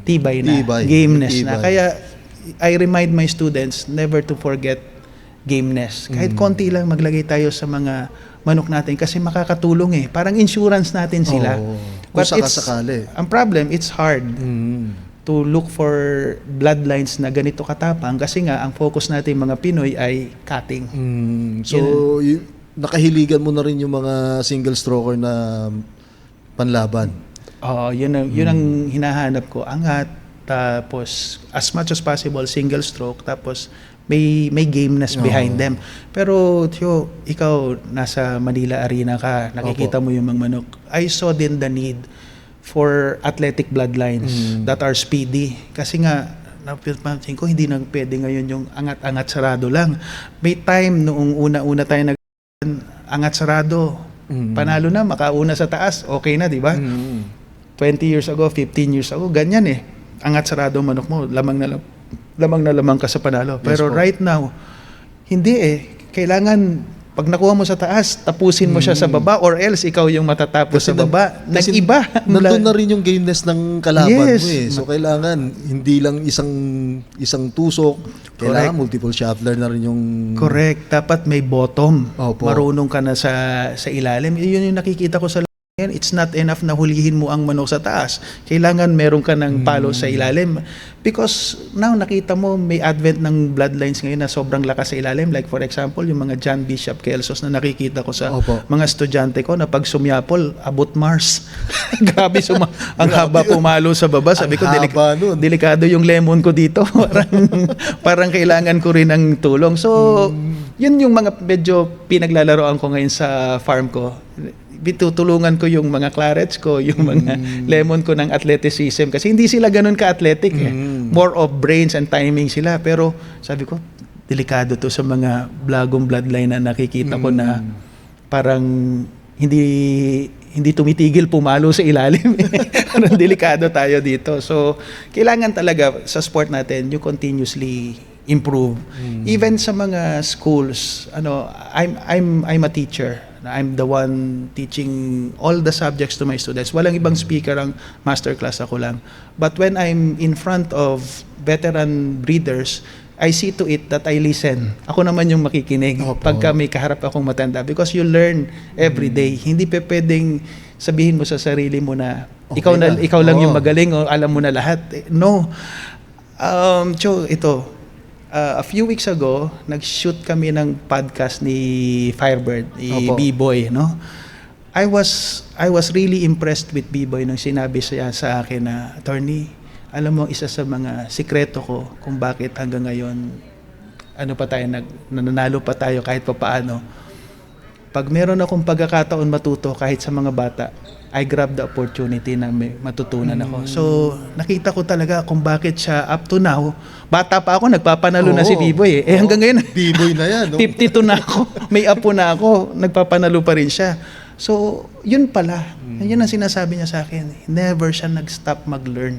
Tibay na, gameness na. Kaya I remind my students never to forget gameness. Kahit konti lang maglagay tayo sa mga manok natin kasi makakatulong Parang insurance natin sila. Kung sakasakali. Ang problem, it's hard to look for bloodlines na ganito katapang kasi nga ang focus natin mga Pinoy ay cutting. So, nakahiligan mo na rin yung mga single stroker na panlaban. Yun ang hinahanap ko. Angat, tapos as much as possible single stroke, tapos may gameness behind them. Pero Tio, ikaw nasa Manila Arena ka, nakikita mo yung mga manok. I saw din the need for athletic bloodlines that are speedy. Kasi nga, napansin ko, hindi na pwede ngayon yung angat-angat sarado lang. May time noong una-una tayo angat sarado, panalo na, makauna sa taas, okay na, di ba? 20 years ago, 15 years ago, ganyan Angat sarado manok mo, lamang ka sa panalo. Pero right now, hindi Kailangan, pag nakuha mo sa taas, tapusin mo siya sa baba or else ikaw yung matatapos sa baba. Nag-iba. Nandun na rin yung gameness ng kalaban mo So, kailangan, hindi lang isang tusok. Kailangan multiple shuffler na rin yung... Correct. Dapat may bottom. Marunong ka na sa ilalim. Yun yung nakikita ko sa it's not enough na hulihin mo ang manok sa taas. Kailangan meron ka ng palo sa ilalim. Because now nakita mo may advent ng bloodlines ngayon na sobrang lakas sa ilalim. Like for example, yung mga John Bishop Kelsos na nakikita ko sa mga estudyante ko na pag sumyapol, abot Mars. Grabe, ang haba pumalo sa baba. Sabi ko, delikado yung lemon ko dito. parang kailangan ko rin ng tulong. So, yun yung mga medyo pinaglalaroan ko ngayon sa farm ko. Bitutulungan ko yung mga clarets ko, yung mga lemon ko ng athleticism kasi hindi sila ganun ka-athletic More of brains and timing sila. Pero sabi ko, delikado to sa mga blagong bloodline na nakikita ko na parang hindi tumitigil pumalo sa ilalim. Parang delikado tayo dito. So, kailangan talaga sa sport natin you continuously improve. Even sa mga schools, I'm a teacher. I'm the one teaching all the subjects to my students. Walang ibang speaker, ang masterclass ako lang. But when I'm in front of veteran breeders, I see to it that I listen. Ako naman yung makikinig pagka may kaharap akong matanda because you learn every day. Hindi pwedeng sabihin mo sa sarili mo na ikaw lang yung magaling o alam mo na lahat. No. Ito. A few weeks ago, nag-shoot kami ng podcast ni Firebird, ni B-Boy, no? I was really impressed with B-Boy nung sinabi siya sa akin na, Attorney, alam mo, isa sa mga sikreto ko kung bakit hanggang ngayon, nananalo pa tayo kahit papaano. Pag meron akong pagkakataon matuto kahit sa mga bata, I grab the opportunity na may matutunan ako. So, nakita ko talaga kung bakit siya up to now. Bata pa ako, nagpapanalo na si B-Boy hanggang ngayon, B-Boy na yan. 52 na ako, may apo na ako, nagpapanalo pa rin siya. So, yun pala. Yun ang sinasabi niya sa akin. Never siya nag-stop mag-learn.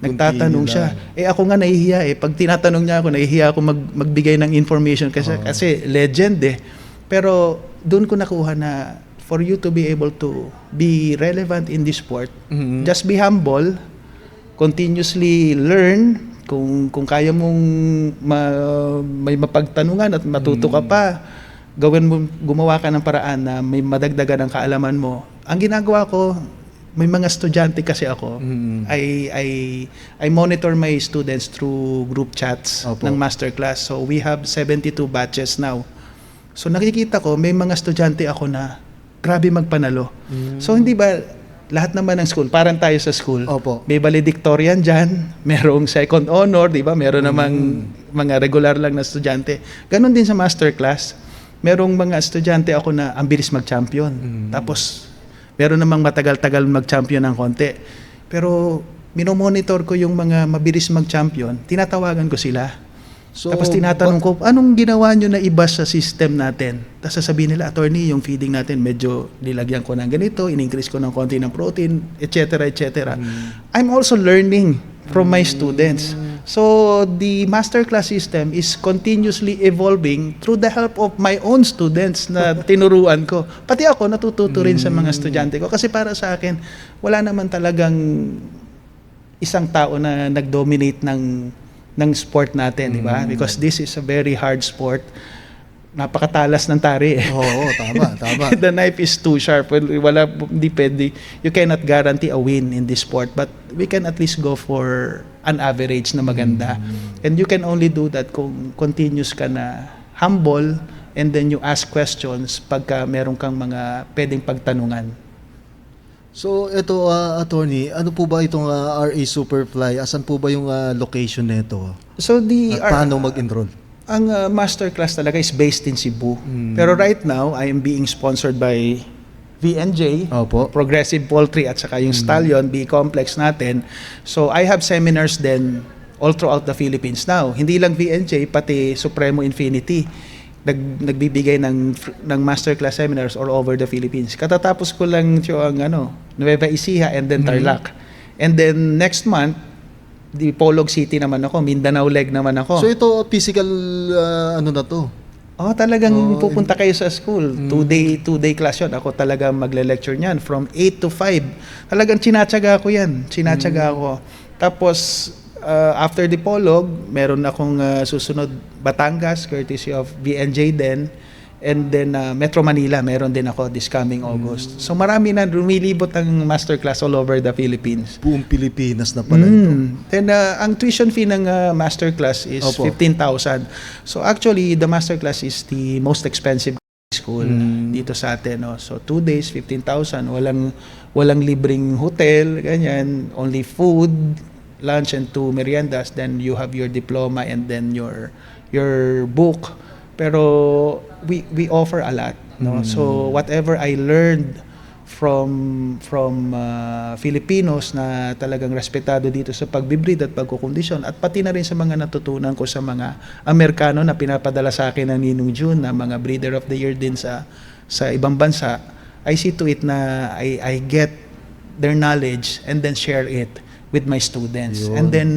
Nagtatanong siya. Ako nga nahihiya Pag tinatanong niya ako, nahihiya ako magbigay ng information kasi legend Pero, doon ko nakuha na for you to be able to be relevant in this sport, just be humble, continuously learn, kung kaya mong may mapagtanungan at matuto ka pa, gumawa ka ng paraan na may madagdagan ng kaalaman mo. Ang ginagawa ko, may mga estudyante kasi ako, I monitor my students through group chats ng masterclass. So we have 72 batches now. So nakikita ko, may mga estudyante ako na grabe magpanalo. So hindi ba lahat naman ng school, parang tayo sa school, may valedictorian dyan, merong second honor, di ba? Meron namang mga regular lang na estudyante. Ganon din sa masterclass. Merong mga estudyante ako na ang bilis mag-champion. Tapos, meron namang matagal-tagal mag-champion ng konti. Pero, minomonitor ko yung mga mabilis mag-champion, tinatawagan ko sila. So, Tapos tinatanong ko, anong ginawa nyo na iba sa system natin? Tapos sasabihin nila, attorney, yung feeding natin medyo nilagyan ko ng ganito, in-increase ko ng konti ng protein, etc. etc. I'm also learning from my students. So the masterclass system is continuously evolving through the help of my own students na tinuruan ko. Pati ako natututo rin sa mga estudyante ko kasi para sa akin, wala naman talagang isang tao na nag-dominate ng sport natin, di ba? Because this is a very hard sport. Napakatalas ng tari. Oo, tama. The knife is too sharp. Wala, hindi pwede. You cannot guarantee a win in this sport, but we can at least go for an average na maganda. And you can only do that kung continuous ka na humble and then you ask questions pagka meron kang mga pwedeng pagtanungan. So, ito, attorney, ano po ba itong RA Superfly? Asan po ba yung location nito? So At paano mag-enroll? ang masterclass talaga is based in Cebu. Pero right now, I am being sponsored by VNJ, Opo. Progressive Poultry at saka yung Stallion, B-Complex natin. So I have seminars then all throughout the Philippines now. Hindi lang VNJ, pati Supremo Infinity. Nagbibigay ng masterclass seminars all over the Philippines. Katatapos ko lang ang Nueva Ecija and then Tarlac. And then next month, di Polog City naman ako, Mindanao leg naman ako. So, ito, physical, ano na to? Oh, talagang pupunta kayo sa school. Two-day class yun. Ako talaga magle-lecture niyan from 8 to 5. Talagang chinatsaga ko yan. Chinatsaga ko. Tapos, after the Polog, meron akong susunod Batangas, courtesy of VNJ din. And then Metro Manila, meron din ako this coming August. So marami na lumilibot ang masterclass all over the Philippines. Buong Pilipinas na pala ito. Then ang tuition fee ng masterclass is Opo. 15,000. So actually, the masterclass is the most expensive school dito sa atin. No? So 2 days, 15,000. Walang libreng hotel, ganyan. Only food, lunch and 2 meriendas. Then you have your diploma and then your book. Pero we offer a lot, no? So whatever I learned from Filipinos na talagang respetado dito sa pagbibreed at pagkukondisyon at pati na rin sa mga natutunan ko sa mga Amerikano na pinapadala sa akin ng Ninong June na mga breeder of the year din sa ibang bansa, I see to it na I get their knowledge and then share it with my students. Yun. And then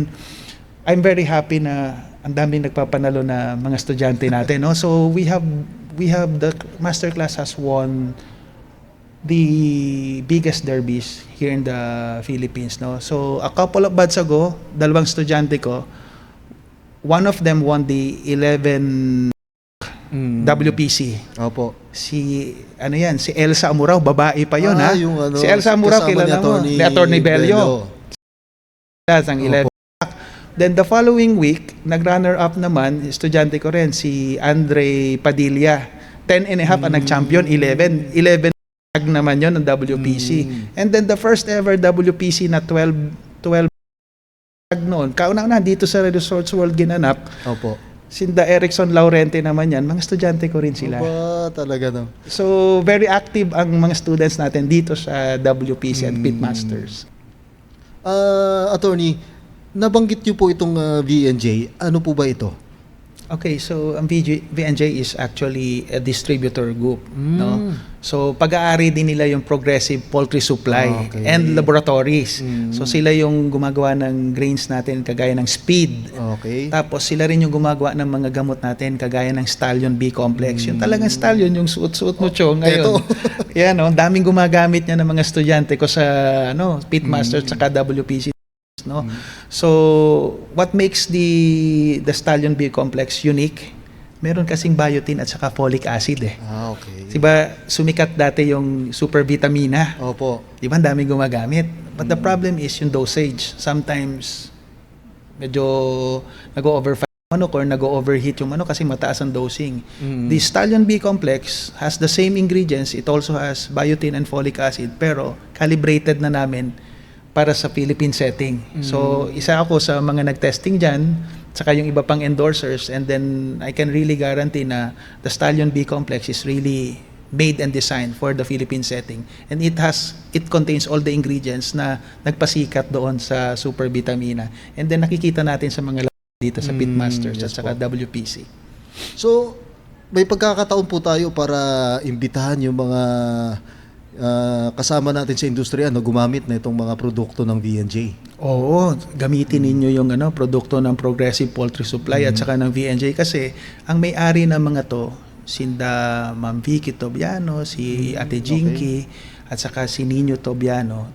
I'm very happy na ang daming nagpapanalo na mga estudyante natin, no? So we have the masterclass has won the biggest derbies here in the Philippines, no? So a couple of months ago, 2 estudyante ko, one of them won the 11 WPC. Opo. Si Elsa Amurao, babae pa 'yon, ha? Yung Si Elsa Amurao, kilala mo, ni Attorney Bello. That's ang 11. Then the following week, nag-runner-up naman, estudyante ko rin, si Andre Padilla. 10 and a half ang nag-champion, 11 naman yon ng WPC. And then the first ever WPC na 12 noon. Kauna-una dito sa Resorts World ginanap. Opo. Sinda Erickson Laurente naman yan, mga estudyante ko rin sila. Opo, talaga no. So very active ang mga students natin dito sa WPC at Pitmasters. Attorney, nabanggit niyo po itong VNJ. Ano po ba ito? Okay, so ang VNJ is actually a distributor group, no? So pag-aari din nila yung Progressive Poultry Supply and Laboratories. So sila yung gumagawa ng grains natin kagaya ng Speed. Okay. Tapos sila rin yung gumagawa ng mga gamot natin kagaya ng Stallion B-Complex. Yung talagang Stallion, yung suot-suot mo, Chong, ngayon. Yan, no? Daming gumagamit niya ng mga estudyante ko sa Pitmasters at WPC. No? So what makes the Stallion B complex unique, meron kasing biotin at saka folic acid eh. Okay. Diba sumikat dati yung super vitamina, Opo. diba ang daming gumagamit, but the problem is yung dosage. Sometimes medyo nag-over manok or nag-overheat yung manok kasi mataas ang dosing. The Stallion B complex has the same ingredients, it also has biotin and folic acid, pero calibrated na namin para sa Philippine setting. So, isa ako sa mga nag-testing dyan, saka yung iba pang endorsers, and then I can really guarantee na the Stallion B complex is really made and designed for the Philippine setting. And it contains all the ingredients na nagpasikat doon sa super vitamina. And then nakikita natin sa mga dito sa Pitmasters yes at saka po. WPC. So, may pagkakataon po tayo para imbitahan yung mga kasama natin sa industriya na gumamit na itong mga produkto ng VNJ. Oo, gamitin ninyo yung produkto ng Progressive Poultry Supply at saka ng VNJ kasi ang may-ari ng mga to, sinda Ma'am Vicky Tobiano, si Ate Jinky, at saka si Nino Tobiano,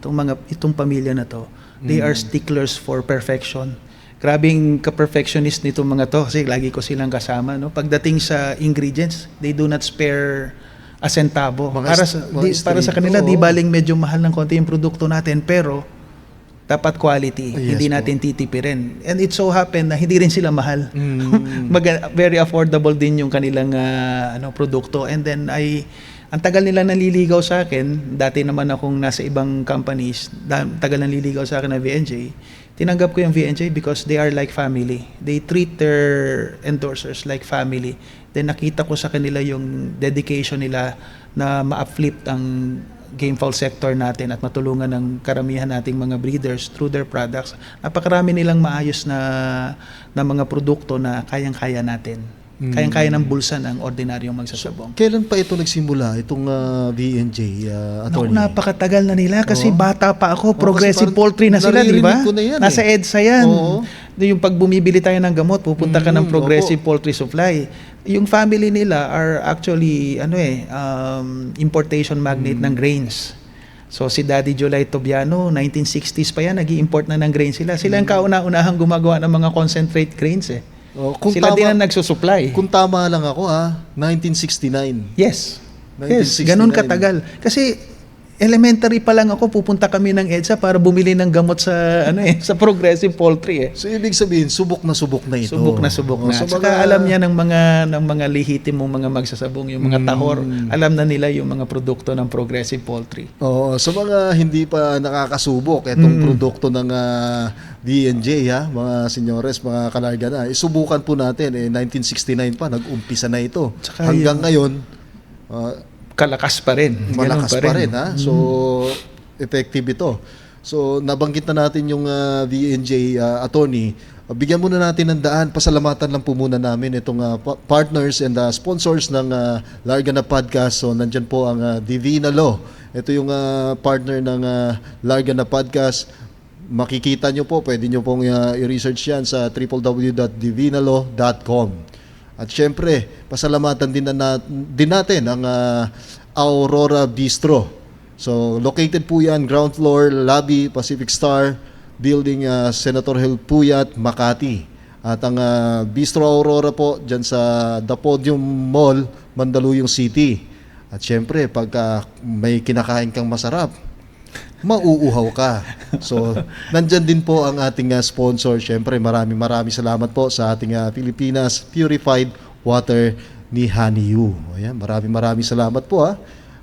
itong pamilya na to, they are sticklers for perfection. Grabing ka-perfectionist nitong mga to kasi lagi ko silang kasama. No? Pagdating sa ingredients, they do not spare a centavo. Para sa kanila, di baling medyo mahal ng konti yung produkto natin, pero dapat quality. Yes, hindi natin titipirin. And it so happen na hindi rin sila mahal. Very affordable din yung kanilang produkto. And then ang tagal nila naliligaw sa akin. Dati naman akong nasa ibang companies, tagal naliligaw sa akin na VNJ. Tinanggap ko yung VNJ because they are like family. They treat their endorsers like family. Then nakita ko sa kanila yung dedication nila na ma-uplift ang game fowl sector natin at matulungan ng karamihan nating mga breeders through their products. Napakarami nilang maayos na mga produkto na kayang-kaya natin. Kayang-kaya ng bulsa ng ordinaryong magsasabong. Kailan pa ito nagsimula, itong VNJ, attorney? Napakatagal na nila kasi bata pa ako. Progressive kasi Poultry na sila, di ba? naririnig ko na yan, Nasa EDSA yan. Oo. Yung pag bumibili tayo ng gamot, pupunta ka ng Progressive Poultry Supply. Yung family nila are actually importation magnate ng grains. So si Daddy July Tobiano, 1960s pa yan, nag-i-import na ng grains sila. Sila ang kauna-unahang gumagawa ng mga concentrate grains sila din ang nagsusupply. Kung tama lang ako 1969. Yes. 1969. Yes, ganun katagal. Kasi elementary pa lang ako, pupunta kami ng EDSA para bumili ng gamot sa sa Progressive Poultry So ibig sabihin, subok na ito. Subok na. So, Saka alam niya ng mga lihitimong mga magsasabong, yung mga tahor, alam na nila yung mga produkto ng Progressive Poultry. Oo, sa mga hindi pa nakakasubok itong produkto ng VNJ, mga senyores, mga kalarga na, subukan po natin 1969 pa, nag-umpisa na ito. Tsaka hanggang ngayon, kalakas pa rin. Malakas pa rin. So, effective ito. So, nabanggit na natin yung VNJ attorney. Bigyan muna natin ng daan. Pasalamatan lang po muna namin itong partners and sponsors ng Larga na Podcast. So, nandyan po ang Divina Law. Ito yung partner ng Larga na Podcast. Makikita nyo po, pwede nyo pong i-research yan sa www.divinalaw.com. At syempre, pasalamatan din natin ang Aurora Bistro. So, located po yan, ground floor, lobby, Pacific Star, building Senator Hill Puyat, Makati. At ang Bistro Aurora po, dyan sa The Podium Mall, Mandaluyong City. At syempre, pagka may kinakain kang masarap, mauuhaw ka. So, nandyan din po ang ating sponsor. Syempre, maraming salamat po sa ating Pilipinas Purified Water ni Honey U. Ayan, maraming salamat po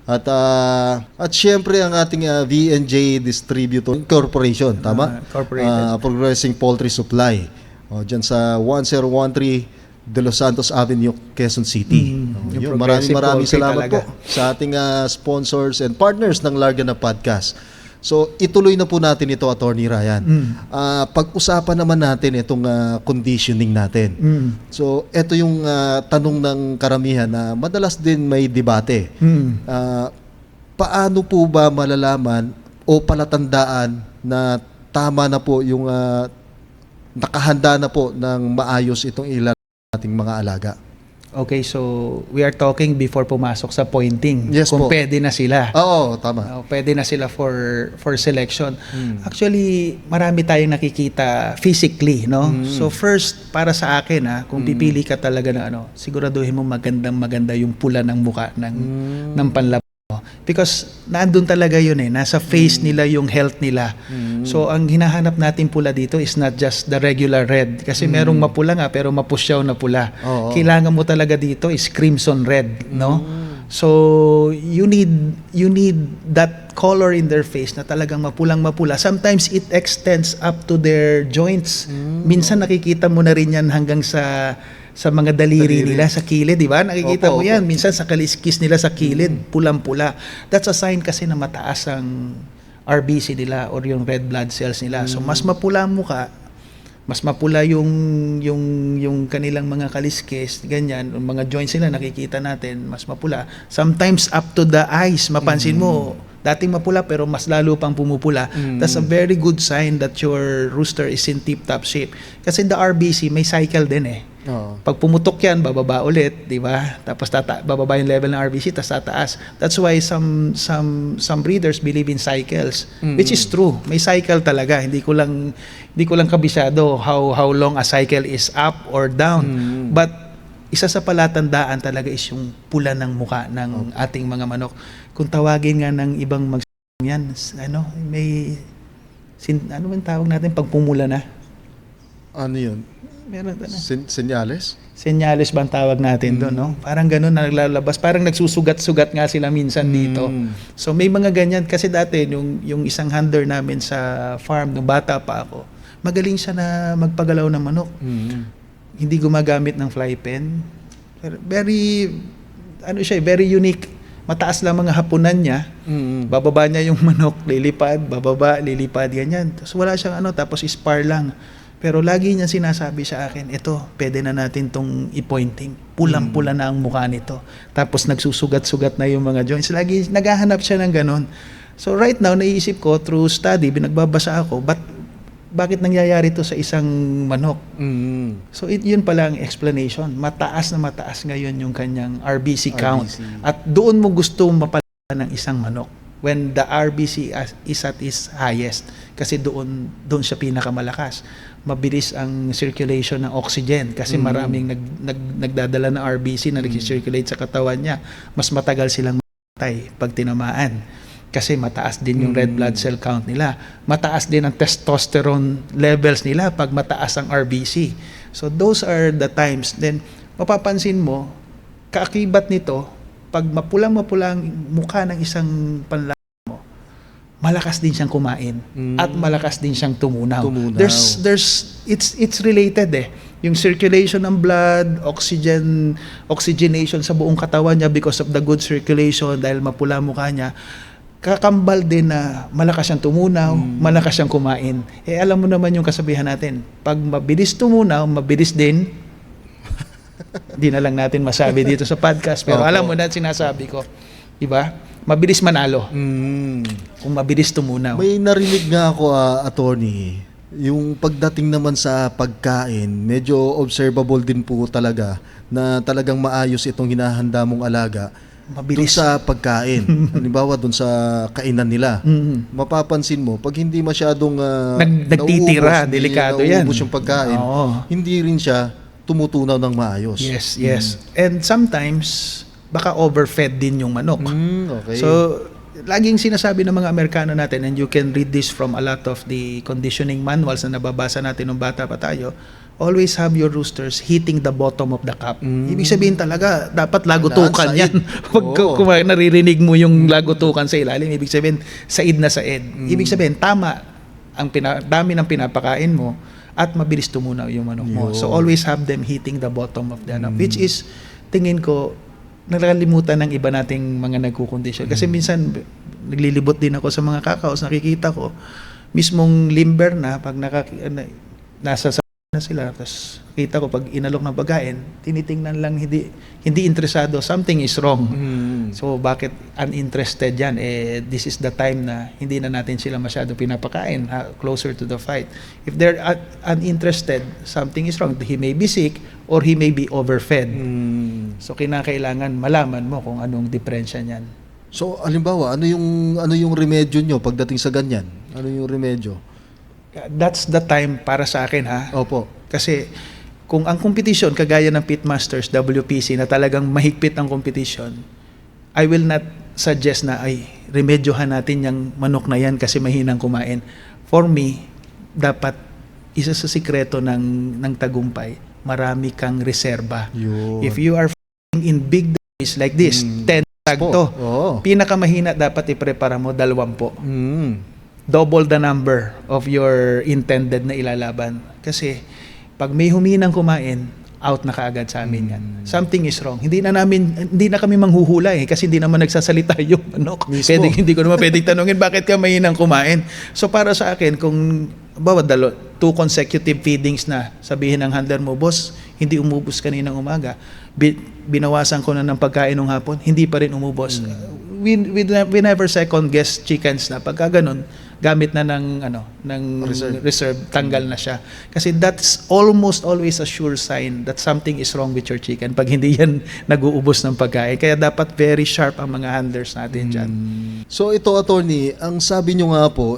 At syempre ang ating VNJ Distributor Corporation, tama? Corporated. Progressing Poultry Supply. Dyan sa 1013 De Los Santos Avenue, Quezon City. Maraming salamat po sa ating sponsors and partners ng Larga na Podcast. So, ituloy na po natin ito, Attorney Ryan. Pag-usapan naman natin itong conditioning natin. So, ito yung tanong ng karamihan na madalas din may debate. Paano po ba malalaman o palatandaan na tama na po yung nakahanda na po ng maayos itong ilan nating mga alaga? Okay, so we are talking before pumasok sa pointing. Yes Kung po. pwede na sila. Oo, tama. Pwede na sila for selection. Actually, marami tayong nakikita physically, no? So first, para sa akin, kung pipili ka talaga ng siguraduhin mo maganda yung pula ng mukha ng panlabas. Because nandun talaga yun nasa face nila yung health nila. So ang hinahanap natin pula dito is not just the regular red kasi merong mapula nga pero mapusyaw na pula. Kailangan mo talaga dito is crimson red, no? So you need that color in their face na talagang mapulang-mapula. Sometimes it extends up to their joints. Minsan nakikita mo na rin yan hanggang sa mga daliri nila sa kilid, di ba? Nakikita mo yan. Minsan sa kaliskis nila sa kilid, pulang-pula. That's a sign kasi na mataas ang RBC nila or yung red blood cells nila. So mas mapula ang mukha, mas mapula yung kanilang mga kaliskis, ganyan, yung mga joints nila nakikita natin, mas mapula. Sometimes up to the eyes, mapansin mo, dating mapula pero mas lalo pang pumupula. That's a very good sign that your rooster is in tip-top shape. Kasi the RBC may cycle din eh. Oo. Pag pumutok yan, bababa ulit, di ba? Tapos bababa yung level ng RBC, tapos tataas. That's why some breeders believe in cycles, which is true. May cycle talaga. Hindi ko lang kabisado how long a cycle is up or down. But isa sa palatandaan talaga is yung pula ng muka ng ating mga manok. Kung tawagin nga ng ibang yan, ano man tawag natin pag pumula na? Ano yun? Meron na. Senyales? Senyales ba ang tawag natin doon, no? Parang ganun na naglalabas. Parang nagsusugat-sugat nga sila minsan dito. So may mga ganyan. Kasi dati, yung isang handler namin sa farm, nung bata pa ako, magaling siya na magpagalaw ng manok. Hindi gumagamit ng fly pen. Very, very unique. Mataas lang mga hapunan niya. Bababa niya yung manok, lilipad, bababa, lilipad, ganyan. Tapos wala siyang tapos ispar lang. Pero lagi niya sinasabi sa akin, ito, pwede na natin tong i-pointing. Pulang-pula na ang mukha nito. Tapos nagsusugat-sugat na yung mga joints. Lagi naghahanap siya ng ganon. So right now, naisip ko, through study, binagbabasa ako, bakit nangyayari to sa isang manok? So yun pala ang explanation. Mataas na mataas ngayon yung kanyang RBC count. At doon mo gusto mapalala ng isang manok. When the RBC is at its highest. Kasi doon siya pinakamalakas. Mabilis ang circulation ng oxygen kasi maraming nagdadala ng RBC na nag-circulate sa katawan niya. Mas matagal silang matay pag tinamaan. Kasi mataas din yung red blood cell count nila. Mataas din ang testosterone levels nila pag mataas ang RBC. So those are the times. Then mapapansin mo, kaakibat nito, pag mapulang-mapulang mukha ng isang panlalaki mo, malakas din siyang kumain at malakas din siyang tumunaw. It's related eh. Yung circulation ng blood, oxygenation sa buong katawan niya because of the good circulation dahil mapula mukha niya, kakambal din na malakas siyang tumunaw, malakas siyang kumain. Eh alam mo naman yung kasabihan natin, pag mabilis tumunaw, mabilis din. Di na lang natin masabi dito sa podcast, pero alam mo na sinasabi ko, diba? Mabilis manalo. Kung mabilis tumunaw. May narinig nga ako, attorney, yung pagdating naman sa pagkain, medyo observable din po talaga na talagang maayos itong hinahanda mong alaga. Doon sa pagkain. Halimbawa, doon sa kainan nila. Mapapansin mo, pag hindi masyadong nagtitira, delikado yan. Nauubos yung pagkain, hindi rin siya tumutunaw ng maayos. Yes. And sometimes, baka overfed din yung manok. Okay. So, laging sinasabi ng mga Amerikano natin, and you can read this from a lot of the conditioning manuals na nababasa natin nung bata pa tayo, always have your roosters hitting the bottom of the cup. Ibig sabihin talaga, dapat lagutukan yan. Pag naririnig mo yung lagutukan sa ilalim, ibig sabihin, said na said. Ibig sabihin, tama ang dami ng pinapakain mo at mabilis tumunaw yung manok mo. So always have them hitting the bottom of the which is, tingin ko, nakalimutan ng iba nating mga nagkukondisyon. Kasi minsan, naglilibot din ako sa mga kakaos, nakikita ko, mismong limber na, pag nasa na sila, tapos kita ko pag inalok ng pagkain, tinitingnan lang, hindi interesado, something is wrong. So bakit uninterested yan? This is the time na hindi na natin sila masyado pinapakain, closer to the fight. If they're uninterested, something is wrong. He may be sick or he may be overfed. So kinakailangan malaman mo kung anong diferensya niyan. So halimbawa, ano yung remedyo nyo pagdating sa ganyan? Ano yung remedyo? That's the time para sa akin, ha? Opo. Kasi kung ang competition, kagaya ng Pitmasters, WPC, na talagang mahigpit ang competition, I will not suggest na, remedyohan natin yung manok na yan kasi mahinang kumain. For me, dapat, isa sa sikreto ng tagumpay, marami kang reserba. If you are in big days like this, 10 tag to, pinakamahina dapat iprepara mo 20. Double the number of your intended na ilalaban. Kasi pag may huminang kumain, out na kaagad sa amin yan. Something is wrong. Hindi na kami manghuhula kasi hindi naman nagsasalita yung manok. Mismo. Hindi ko naman pwedeng tanungin bakit ka mahinang kumain. So para sa akin, kung 2 consecutive feedings na sabihin ng handler mo, boss, hindi umubos kaninang umaga. Binawasan ko na ng pagkain ng hapon, hindi pa rin umubos. We never second guess chickens na pagka ganun, gamit na ng reserve, tanggal na siya. Kasi that's almost always a sure sign that something is wrong with your chicken pag hindi yan nag-uubos ng pagkain. Kaya dapat very sharp ang mga handlers natin dyan. So ito, attorney, ang sabi nyo nga po,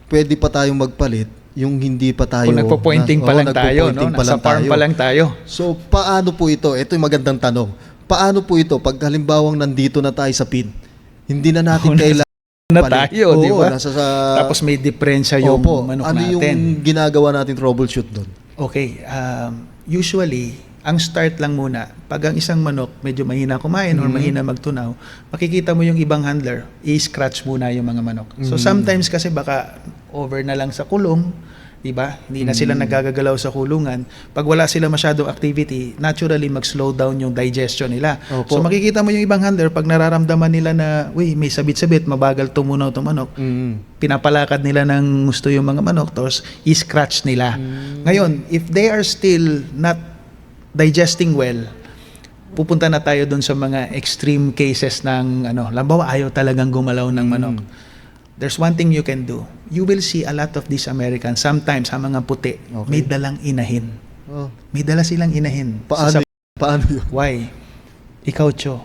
pwede pa tayong magpalit yung hindi pa tayo... Kung nagpo-pointing pa lang tayo, no? Nasa farm pa lang tayo. So paano po ito? Ito yung magandang tanong. Paano po ito pag halimbawang nandito na tayo sa pin? Hindi na natin kailangan na tayo, di ba? Tapos may diferensya yung manok ano natin. Yung ginagawa natin troubleshoot doon? Okay, usually, ang start lang muna, pag ang isang manok medyo mahina kumain or mahina magtunaw, makikita mo yung ibang handler, i-scratch muna yung mga manok. So sometimes kasi baka over na lang sa kulong, di ba? Hindi na sila nagagagalaw sa kulungan. Pag wala sila masyadong activity, naturally mag-slow down yung digestion nila. Opo. So makikita mo yung ibang handler, pag nararamdaman nila na, uy, may sabit-sabit, mabagal tumunaw itong manok, pinapalakad nila ng gusto yung mga manok, tapos i-scratch nila. Ngayon, if they are still not digesting well, pupunta na tayo dun sa mga extreme cases ng, lambawa, ayaw talagang gumalaw ng manok. There's one thing you can do. You will see a lot of these Americans, sometimes sa mga puti, may dalang inahin. May dala silang inahin. Paano yun? Why? Ikaw, Cho,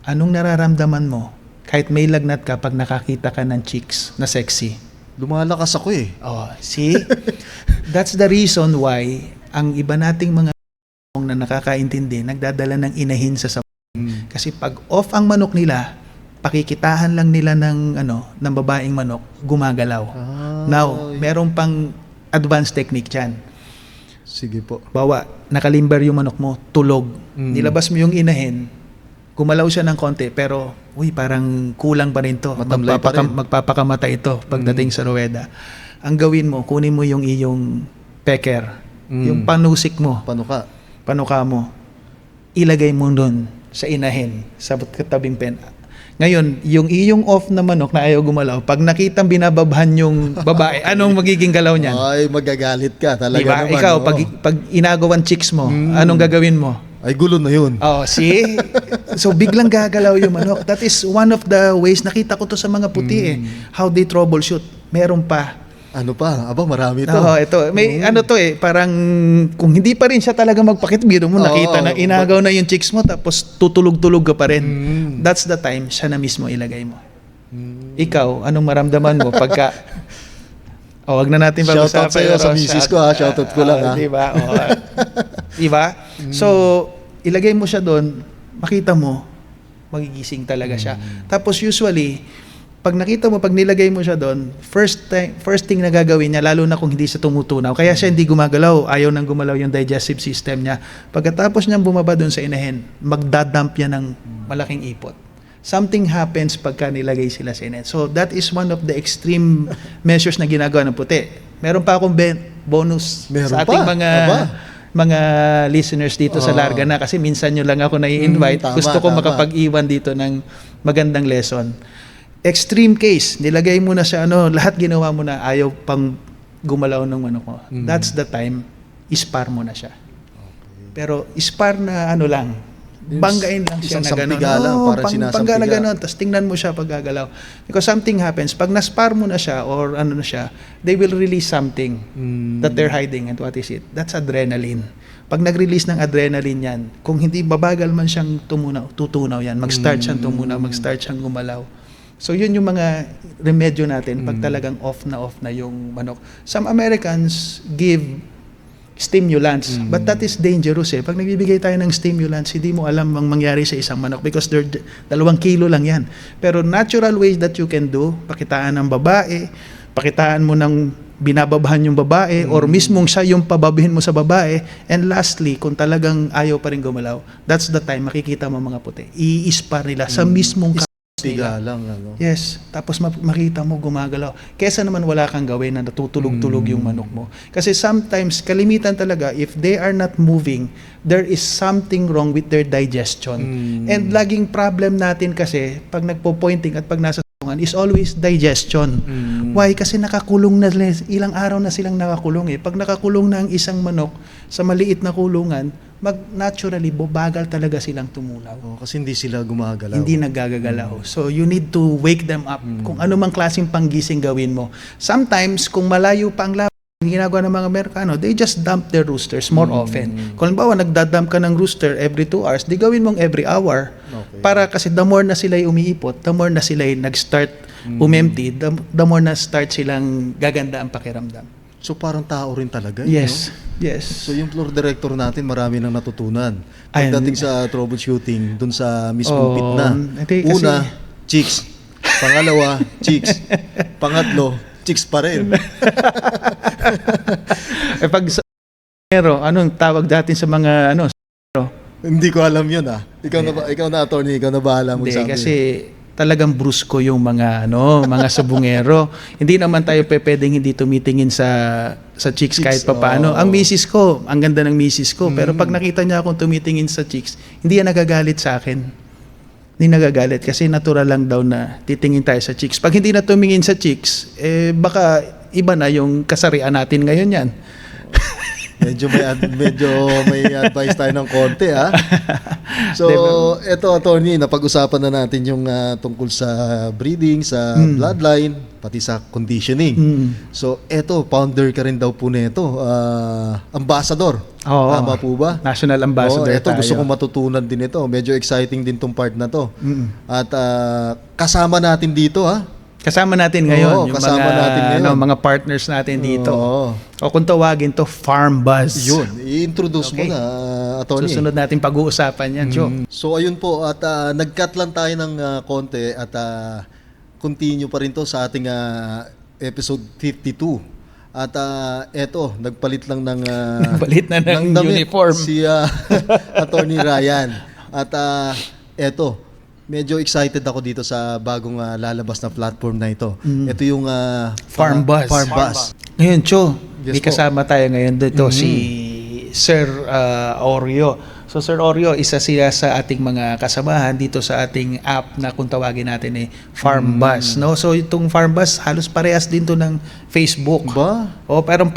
anong nararamdaman mo kahit may lagnat ka pag nakakita ka ng chicks na sexy? Lumalakas ako Oh, see? That's the reason why ang iba nating mga na nakakaintindi, nagdadala ng inahin sa Kasi pag off ang manok nila, pakikitahan lang nila ng babaeng manok, gumagalaw. Now, meron pang advanced technique diyan. Sige po. Bawa, nakalimber yung manok mo, tulog. Nilabas mo yung inahin, gumalaw siya ng konti, pero parang kulang pa rin to. Magpapakamatay ito pagdating sa ruweda. Ang gawin mo, kunin mo yung iyong pecker, yung panusik mo, panuka mo, ilagay mo doon sa inahin, sa katabing pen. Ngayon, yung iyong off na manok na ayaw gumalaw, pag nakitang binababahan yung babae, anong magiging galaw niyan? Ay, magagalit ka talaga diba? naman. Ikaw, pag inagawan chicks mo, anong gagawin mo? Ay, gulo na yun. Oh, see? So, biglang gagalaw yung manok. That is one of the ways, nakita ko to sa mga puti how they troubleshoot. Meron pa. Ano pa? Aba, marami to. Ito. May parang kung hindi pa rin siya talaga magpakit, biro mo, nakita na inagaw na yung chicks mo, tapos tutulog-tulog ka pa rin. That's the time, siya na mismo ilagay mo. Ikaw, anong maramdaman mo pagka... wag na natin pag-usapan. Shoutout sa'yo sa misis ko shoutout ko lang Diba? Diba? So, ilagay mo siya doon, makita mo, magigising talaga siya. Tapos usually, pag nakita mo, pag nilagay mo siya doon, first thing na gagawin niya, lalo na kung hindi siya tumutunaw, kaya siya hindi gumagalaw, ayaw nang gumalaw yung digestive system niya. Pagkatapos niyang bumaba doon sa inahin, magdadump yan ng malaking ipot. Something happens pagka nilagay sila sa inahin. So that is one of the extreme measures na ginagawa ng puti. Meron pa akong bonus sa ating mga listeners dito sa Larga na, kasi minsan nyo lang ako nai-invite. Gusto ko makapag-iwan dito ng magandang lesson. Extreme case, nilagay mo na sa lahat ginawa mo na, ayaw pang gumalaw ng manok mo. That's the time, ispar mo na siya. Pero ispar na lang, banggain lang siya na gano'n. Pangga na gano'n, tapos tingnan mo siya pag gagalaw. Because something happens, pag naspar mo na siya or na siya, they will release something that they're hiding. And what is it? That's adrenaline. Pag nag-release ng adrenaline yan, kung hindi babagal man siyang tutunaw yan, mag-start siyang tumunaw, mag-start siyang gumalaw. So yun yung mga remedyo natin pag talagang off na yung manok. Some Americans give stimulants, but that is dangerous Pag nagbibigay tayo ng stimulants, hindi mo alam ang mangyari sa isang manok because 2 kilo lang yan. Pero natural ways that you can do, pakitaan ng babae, pakitaan mo ng binababahan yung babae or mismong siya yung pababihin mo sa babae, and lastly, kung talagang ayaw pa rin gumalaw, that's the time makikita mo mga puti. I-ispar nila sa mismong Tiga lang, ano. Yes, tapos makita mo gumagalaw. Kesa naman wala kang gawin na natutulog-tulog yung manok mo. Kasi sometimes, kalimitan talaga, if they are not moving, there is something wrong with their digestion. And laging problem natin kasi, pag nagpo-pointing at pag nasa kulungan, is always digestion. Why? Kasi nakakulong na, ilang araw na silang nakakulong eh. Pag nakakulong na ang isang manok sa maliit na kulungan, naturally, bagal talaga silang tumulaw. Kasi hindi sila gumagalaw. Hindi naggagalaw. So, you need to wake them up. Kung ano mang klaseng panggising gawin mo. Sometimes, kung malayo pa ang laban, ginagawa ng mga Amerikano, they just dump their roosters more often. Kung halimbawa, nagdadump ka ng rooster every 2 hours, di gawin mong every hour. Okay. Para kasi the more na sila'y umiipot, the more na sila'y nag-start umempty, the more na start silang gaganda ang pakiramdam. So parang tao rin talaga. Yes. No? Yes. So yung floor director natin, marami nang natutunan. Pagdating sa troubleshooting, dun sa mismong pit na. Una, chicks. Pangalawa, chicks. Pangatlo, chicks pa rin. Pag sa anong tawag datin sa mga Hindi ko alam yun ah. Ikaw na attorney, ikaw na bahala Hindi, magsabi. kasi talagang brusko yung mga mga sabungero. Hindi naman tayo pwedeng hindi tumitingin sa chicks kahit papaano. Ang misis ko, ang ganda ng misis ko, pero pag nakita niya akong tumitingin sa chicks, hindi yan nagagalit sa akin. Hindi nagagalit kasi natural lang daw na titingin tayo sa chicks. Pag hindi na tumingin sa chicks, baka iba na yung kasarian natin ngayon yan. Medyo may advice tayo ng konti ha. So, eto attorney, napag-usapan na natin yung tungkol sa breeding, sa bloodline, pati sa conditioning. So, eto, founder ka rin daw po nito, ambassador. Oo. Tama po ba? National ambassador Eto, tayo. gusto kong matutunan din ito. Medyo exciting din tong part na to. At kasama natin dito ha. Kasama natin ngayon yung kasama natin ngayon. mga partners natin dito. Oo. O kung tawagin to, Farm Buzz. Yun, i-introduce mo na, attorney. Susunod natin pag-uusapan yan, Joe. So ayun po, at nag-cut lang tayo ng konti at continue pa rin to sa ating episode 52. At eto, nagpalit lang ng Balit na ng damit uniform. si Attorney Ryan. At eto, medyo excited ako dito sa bagong lalabas na platform na ito. Ito yung Farm Buzz. Farm Buzz. Ngayon, Cho, Yes may po. kasama tayo ngayon dito si Sir Oreo. So Sir Oreo, isa siya sa ating mga kasamahan dito sa ating app na kung tawagin natin Farm Buzz, no? So itong Farm Buzz halos parehas din to ng Facebook. Ba? Pero ang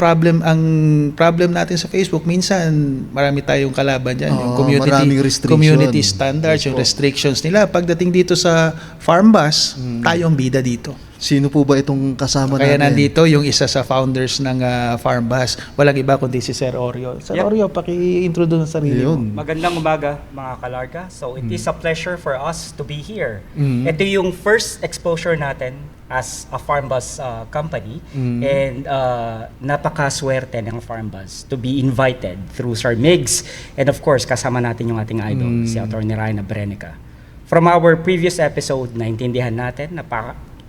problem natin sa Facebook, minsan marami tayong kalaban diyan, yung maraming restriction. community standards, yung restrictions nila. Pagdating dito sa Farm Buzz, tayong bida dito. Sino po ba itong kasama Kaya natin? nandito yung isa sa founders ng Farm Buzz. Walang iba kundi si Sir Oreo. Sir Oreo, paki-introduce ang sarili mo. Yun. Magandang umaga mga kalarga. So it is a pleasure for us to be here. Ito yung first exposure natin as a Farm Buzz company. And napakaswerte ng Farm Buzz to be invited through Sir Migs. And of course, kasama natin yung ating idol, si Atty. Ryan Abrenica. From our previous episode, naintindihan natin,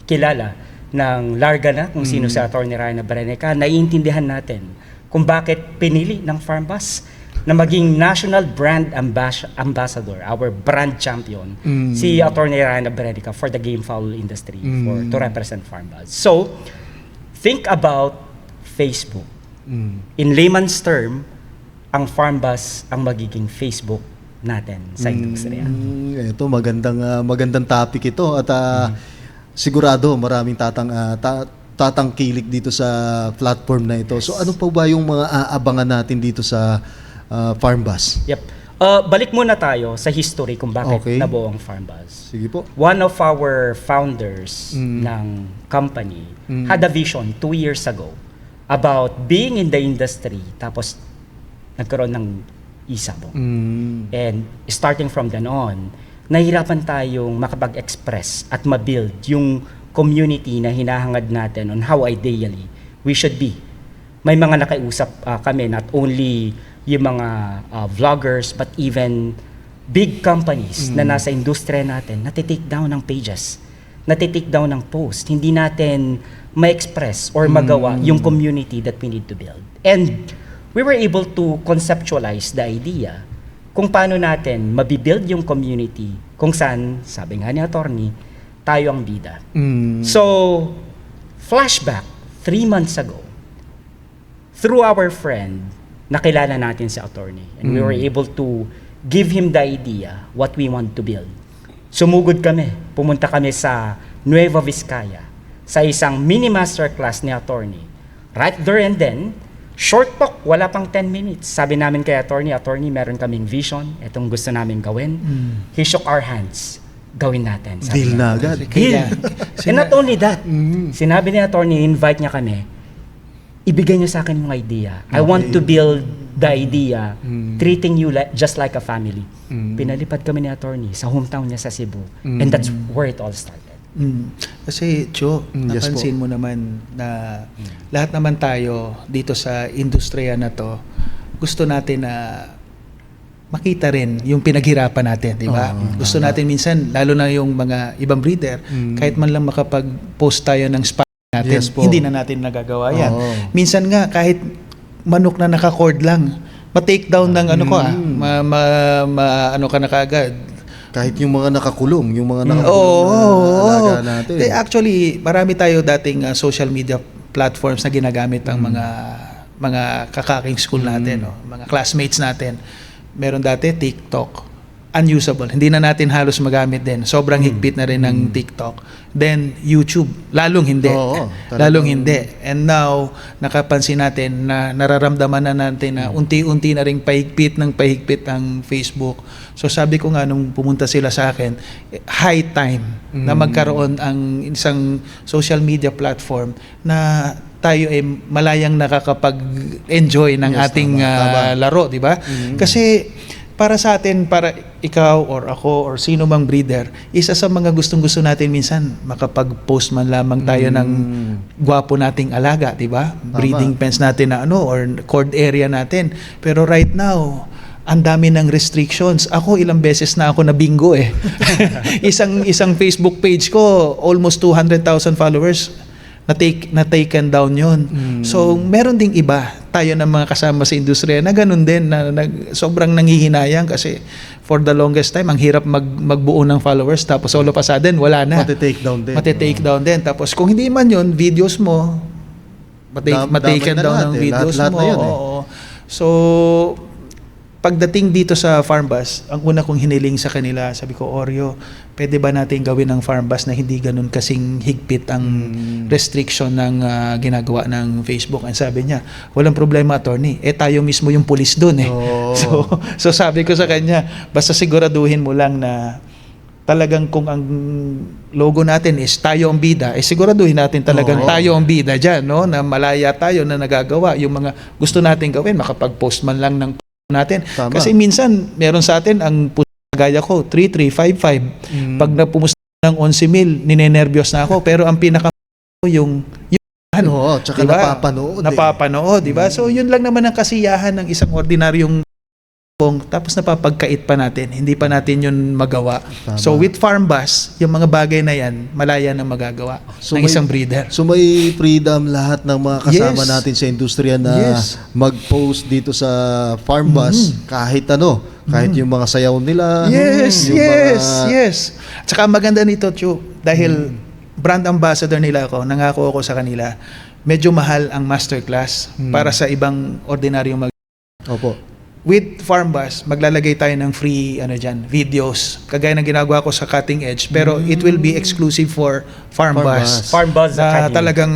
kilala ng larga na kung sino si Atty. Ryan Abrenica, naiintindihan natin kung bakit pinili ng Farm Buzz na maging national brand ambassador, our brand champion, si Atty. Ryan Abrenica for the game fowl industry to represent Farm Buzz. So, think about Facebook. In layman's term, ang Farm Buzz ang magiging Facebook natin sa industriya. Ito, magandang topic ito at sigurado maraming tatangkilik dito sa platform na ito. So ano pa ba yung mga aabangan natin dito sa Farm Buzz? Yep. Balik muna tayo sa history kung bakit Okay. nabuo ang Farm Buzz. Sige po. One of our founders ng company had a vision 2 years ago about being in the industry, tapos nagkaroon ng isabong. And starting from then on, nahirapan tayong makapag-express at ma-build yung community na hinahangad natin on how ideally we should be. May mga nakiusap kami, not only yung mga vloggers, but even big companies na nasa industriya natin, natitake down ng pages, natitake down ng post. Hindi natin ma-express or magawa yung community that we need to build. And we were able to conceptualize the idea kung paano natin mabibuild yung community kung saan, sabi nga ni attorney, tayo ang bida. Mm. So, flashback, 3 months ago, through our friend, nakilala natin si attorney. And we were able to give him the idea what we want to build. Sumugod kami. Pumunta kami sa Nueva Vizcaya sa isang mini masterclass ni attorney. Right there and then, short talk, wala pang 10 minutes. Sabi namin kay attorney, meron kaming vision, itong gusto namin gawin. He shook our hands. Gawin natin. Sabi Deal niya. na agad. Deal. And not only that, sinabi ni attorney, invite niya kami, ibigay niyo sa akin yung idea. I want to build the idea, treating you just like a family. Pinalipad kami ni attorney sa hometown niya sa Cebu. And that's where it all started. Kasi, Cho, Yes napansin mo naman na lahat naman tayo dito sa industriya na to, gusto natin na makita rin yung pinaghirapan natin, di ba? Gusto natin minsan, lalo na yung mga ibang breeder, kahit man lang makapag-post tayo ng spot natin, Yes po. hindi na natin nagagawa yan. Oo. Minsan nga, kahit manok na naka-cord lang, ma-take down ng ano ko ano ka na kaagad. Kahit yung mga nakakulong, yung mga Oo. nakakulong na alaga natin. Actually, marami tayo dating social media platforms na ginagamit ng mga kakaking school natin, no? Mga classmates natin. Meron dati TikTok. Unusable. Hindi na natin halos magamit din. Sobrang higpit na rin ng TikTok. Then, YouTube. Lalong hindi. Oo, talagang- Lalong hindi. And now, nakapansin natin na nararamdaman na natin na unti-unti na rin pahigpit ang Facebook. So sabi ko nga nung pumunta sila sa akin, high time na magkaroon ang isang social media platform na tayo ay malayang nakakapag-enjoy ng Yes, ating tama. laro, di ba? Kasi para sa atin, para ikaw or ako or sino mang breeder, isa sa mga gustong-gusto natin minsan makapag-post man lamang tayo ng gwapo nating alaga, di ba? Breeding pens natin na or cord area natin. Pero right now, ang dami ng restrictions. Ako ilang beses na ako na bingo eh. isang Facebook page ko, almost 200,000 followers. Na-taken down yun. So, meron ding iba, tayo ng mga kasama sa industriya na ganun din, na sobrang nangihinayang kasi for the longest time, ang hirap magbuo ng followers tapos all of a sudden, wala na. Mati-take down din. Mati-take down din. Tapos kung hindi man yun, videos mo, Damay mataken na down lahat ng eh. videos Lahat mo. na yun eh. Oo. So, pagdating dito sa farm bus, ang una kong hiniling sa kanila, sabi ko, Oreo, pwede ba natin gawin ng farm bus na hindi ganun kasing higpit ang restriction ng ginagawa ng Facebook? And sabi niya, walang problema, attorney. Tayo mismo yung pulis doon eh. Oo. So sabi ko sa kanya, basta siguraduhin mo lang na talagang kung ang logo natin is tayo ang bida, siguraduhin natin talagang Oo. tayo ang bida dyan, no? Na malaya tayo na nagagawa. Yung mga gusto natin gawin, makapag-post man lang ng natin. Tama. Kasi minsan, meron sa atin ang gaya ko, 3355. Pag napumusta ng 11,000, ninenervyos na ako. Pero ang pinaka yung Oo, tsaka diba? napapanood. Napapanood, di ba? So, yun lang naman ang kasiyahan ng isang ordinaryong tapos napapagkait pa natin. Hindi pa natin yun magawa. Tama. So, with farm bus, yung mga bagay na yan, malaya na magagawa So, ng may- isang breeder. So may freedom lahat ng mga kasama Yes. natin sa industriya na Yes. mag-post dito sa farm bus kahit kahit yung mga sayaw nila. Yes, yung yes, mga- yes. At saka maganda nito, Chu, dahil brand ambassador nila ako, nangako ako sa kanila, medyo mahal ang masterclass para sa ibang ordinaryong Opo. with farm bus, maglalagay tayo ng free videos. Kagaya ng ginagawa ko sa Cutting Edge, pero it will be exclusive for farm Farm bus. bus. Farm Buzz Na Academy. talagang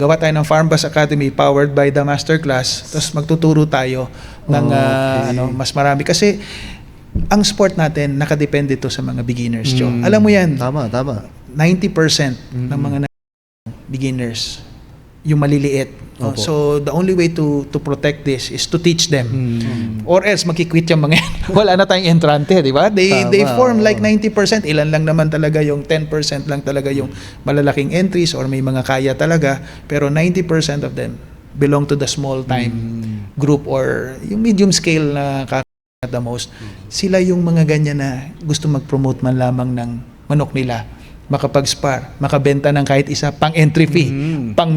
gawa tayo ng Farm Bus Academy powered by the masterclass. Tapos magtuturo tayo ng Okay. mas marami kasi ang sport natin nakadepende to sa mga beginners, Joe. Alam mo yan, Tama. 90% ng mga beginners yung maliliit. Opo. So the only way to protect this is to teach them. Or else magki-quit yung mga yan. Wala na tayong entrante, di ba? Tama, They form oo. like 90%, ilan lang naman talaga yung 10% lang talaga yung malalaking entries or may mga kaya talaga, pero 90% of them belong to the small time group or yung medium scale na at the most. Sila yung mga ganyan na gusto mag-promote man lamang ng manok nila, makapag-spar, makabenta ng kahit isa pang entry fee, pang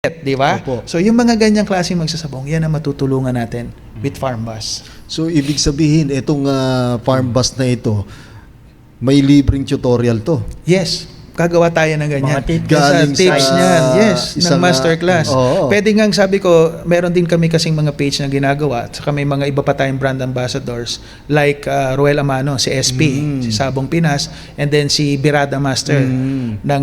di ba? Opo. So yung mga ganyang klaseng magsasabong, yan ang matutulungan natin with farm bus. So ibig sabihin itong farm bus na ito may libreng tutorial to. Yes. gagawa tayo ng ganyan. Mga tips. Galing Tips sa niyan. Yes, isang, ng masterclass. oo. Pwede nga sabi ko, meron din kami kasing mga page na ginagawa at saka may mga iba pa tayong brand ambassadors like Roel Amano, si SP, si Sabong Pinas, and then si Birada Master ng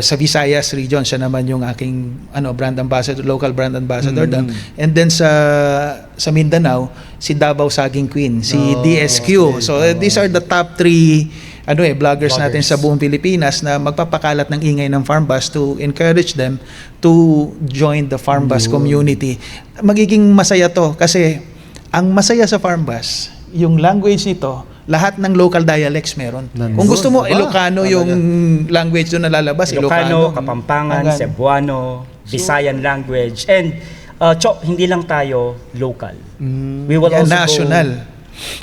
sa Visayas region. Siya naman yung aking brand ambassador, local brand ambassador. And then sa Mindanao, si Davao Saging Queen, si DSQ. So these are the top 3 vloggers natin sa buong Pilipinas na magpapakalat ng ingay ng Farm Bus to encourage them to join the Farm Bus community. Magiging masaya to kasi ang masaya sa Farm Bus, yung language nito, lahat ng local dialects meron. Kung gusto mo, Ilocano yung language doon na lalabas. Ilocano, Kapampangan, Cebuano, Visayan language, and hindi lang tayo local. We will also national,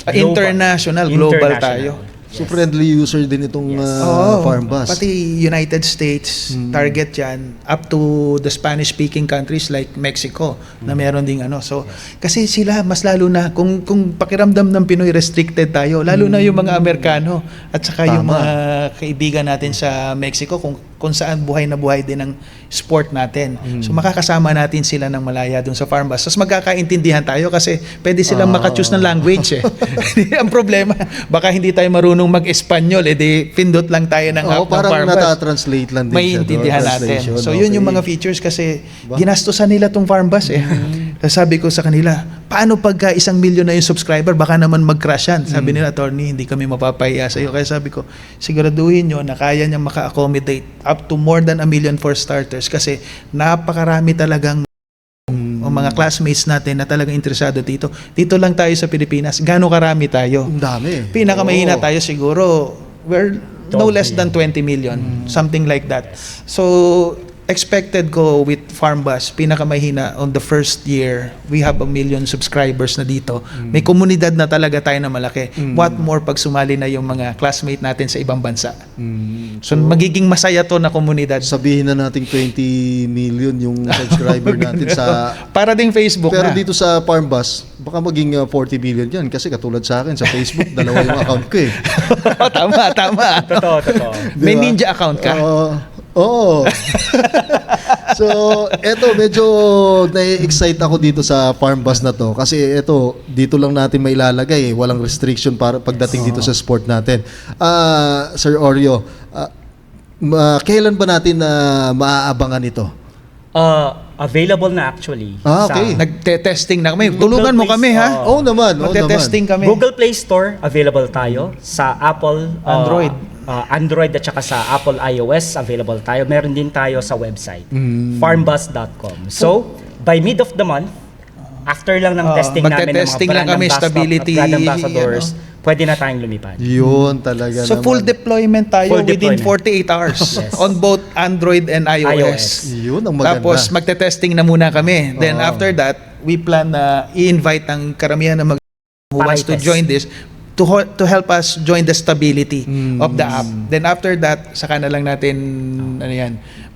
go international, global tayo. So friendly user din itong Farm Bus. Pati United States, target yan, up to the Spanish-speaking countries like Mexico, na meron ding So, kasi sila, mas lalo na, kung pakiramdam ng Pinoy, restricted tayo, lalo na yung mga Amerikano, at saka yung mga kaibigan natin sa Mexico, kung saan buhay na buhay din ang sport natin. So makakasama natin sila ng malaya dun sa Farm Bus. Tapos magkakaintindihan tayo kasi pwede silang maka-choose ng language Ang problema, baka hindi tayo marunong mag-Espanyol, edi pindot lang tayo ng app ng parang Farm Bus. nata-translate lang din May siya, intindihan natin. So yun yung mga features kasi ginastusan nila tong Farm Bus Sabi ko sa kanila, paano pagka 1 million na yung subscriber, baka naman mag-crash yan. Sabi nila, attorney, hindi kami mapapahiya sa iyo. Kaya sabi ko, siguraduhin nyo na kaya niya maka-accommodate up to more than 1 million for starters kasi napakarami talagang mga classmates natin na talagang interesado dito. Dito lang tayo sa Pilipinas. Gaano karami tayo? Ang dami. Pinakamahina tayo siguro, we're no less than 20 million. Something like that. So, expected ko with Farm Bus, pinakamahina on the first year, we have 1 million subscribers na dito. May komunidad na talaga tayo na malaki. What more pag sumali na yung mga classmate natin sa ibang bansa. So, magiging masaya to na komunidad. Sabihin na nating 20 million yung subscriber natin sa... Para ding Facebook Pero na. dito sa Farm Bus, baka maging 40 million yan. Kasi katulad sa akin, sa Facebook, 2 yung account ko Tama. Totoo. May ninja account ka? Oo. So, eto, medyo na-excite ako dito sa Farm Bus na to. Kasi eto, dito lang natin mailalagay. Walang restriction para pagdating dito sa sport natin. Sir Oreo, kailan ba natin maaabangan ito? Available na actually. Okay. Nagte-testing na kami. Google Tulungan mo Play kami, ha? Oo naman. Magte-testing kami. Google Play Store, available tayo. Sa Apple, Android at saka sa Apple iOS, available tayo. Meron din tayo sa website, farmbus.com. So, by mid of the month, after lang ng testing namin ng mga magte-testing lang kami, stability, brand ambassadors, pwede na tayong lumipad. Yun talaga So naman. full deployment tayo Full within deployment. 48 hours Yes. on both Android and iOS. Yun ang maganda. Tapos magte-testing na muna kami. Then after that, we plan na i-invite ang karamihan na who Para wants to i-test. join this to help us join the stability of the app. Then after that, saka na lang natin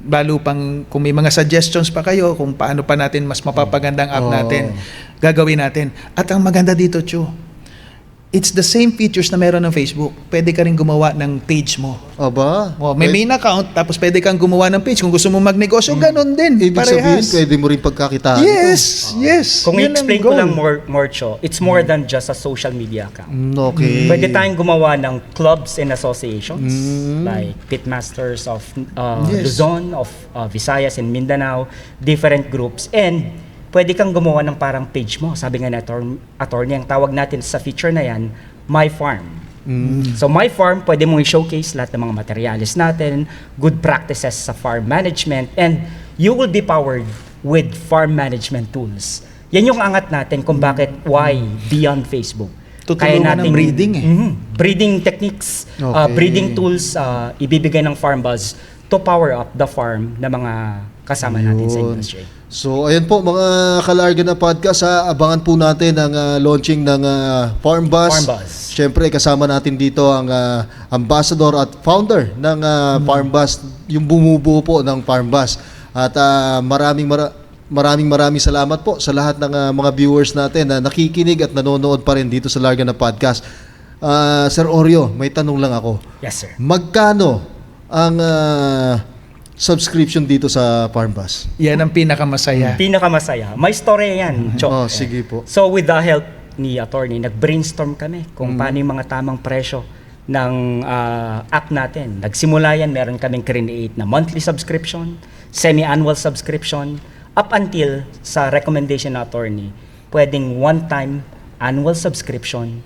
lalo pang kung may mga suggestions pa kayo kung paano pa natin mas mapapagandang app natin, gagawin natin. At ang maganda dito, Chu, it's the same features na meron ng Facebook. Pwede ka rin gumawa ng page mo. Aba? May main account, tapos pwede kang gumawa ng page. Kung gusto mo magnegosyo, ganun din. Ibig sabihin, Parehas. pwede mo rin pagkakitaan Yes, yes. Kung Yun ang i-explain ko goal. lang more, Cho, it's more than just a social media account. Okay. Pwede tayong gumawa ng clubs and associations like Pitmasters of Yes. Luzon, of Visayas and Mindanao, different groups, and pwede kang gumawa ng parang page mo. Sabi nga na attorney, ang tawag natin sa feature na yan, My Farm. So My Farm, pwede mong i-showcase lahat ng mga materials natin, good practices sa farm management, and you will be powered with farm management tools. Yan yung angat natin kung bakit why beyond Facebook. Tutulungan ng breeding Breeding techniques, Okay. breeding tools, ibibigay ng Farm Buzz to power up the farm na mga kasama natin sa Yun. industry. So, ayan po mga kalarga na podcast, abangan po natin ang launching ng Farm Bus. Farm Bus. Siyempre, kasama natin dito ang ambassador at founder ng Farm Bus, yung bumubuo po ng Farm Bus. At maraming salamat po sa lahat ng mga viewers natin na nakikinig at nanonood pa rin dito sa Larga na Podcast. Sir Oreo, may tanong lang ako. Yes, sir. Magkano ang subscription dito sa Farm Bus? Yan ang pinakamasaya. Pinakamasaya. May story yan, Chok. Oh, sige po. So with the help ni attorney, nag-brainstorm kami kung paano yung mga tamang presyo ng app natin. Nagsimula yan, meron kaming create na monthly subscription, semi-annual subscription, up until sa recommendation ng attorney, pwedeng one-time annual subscription,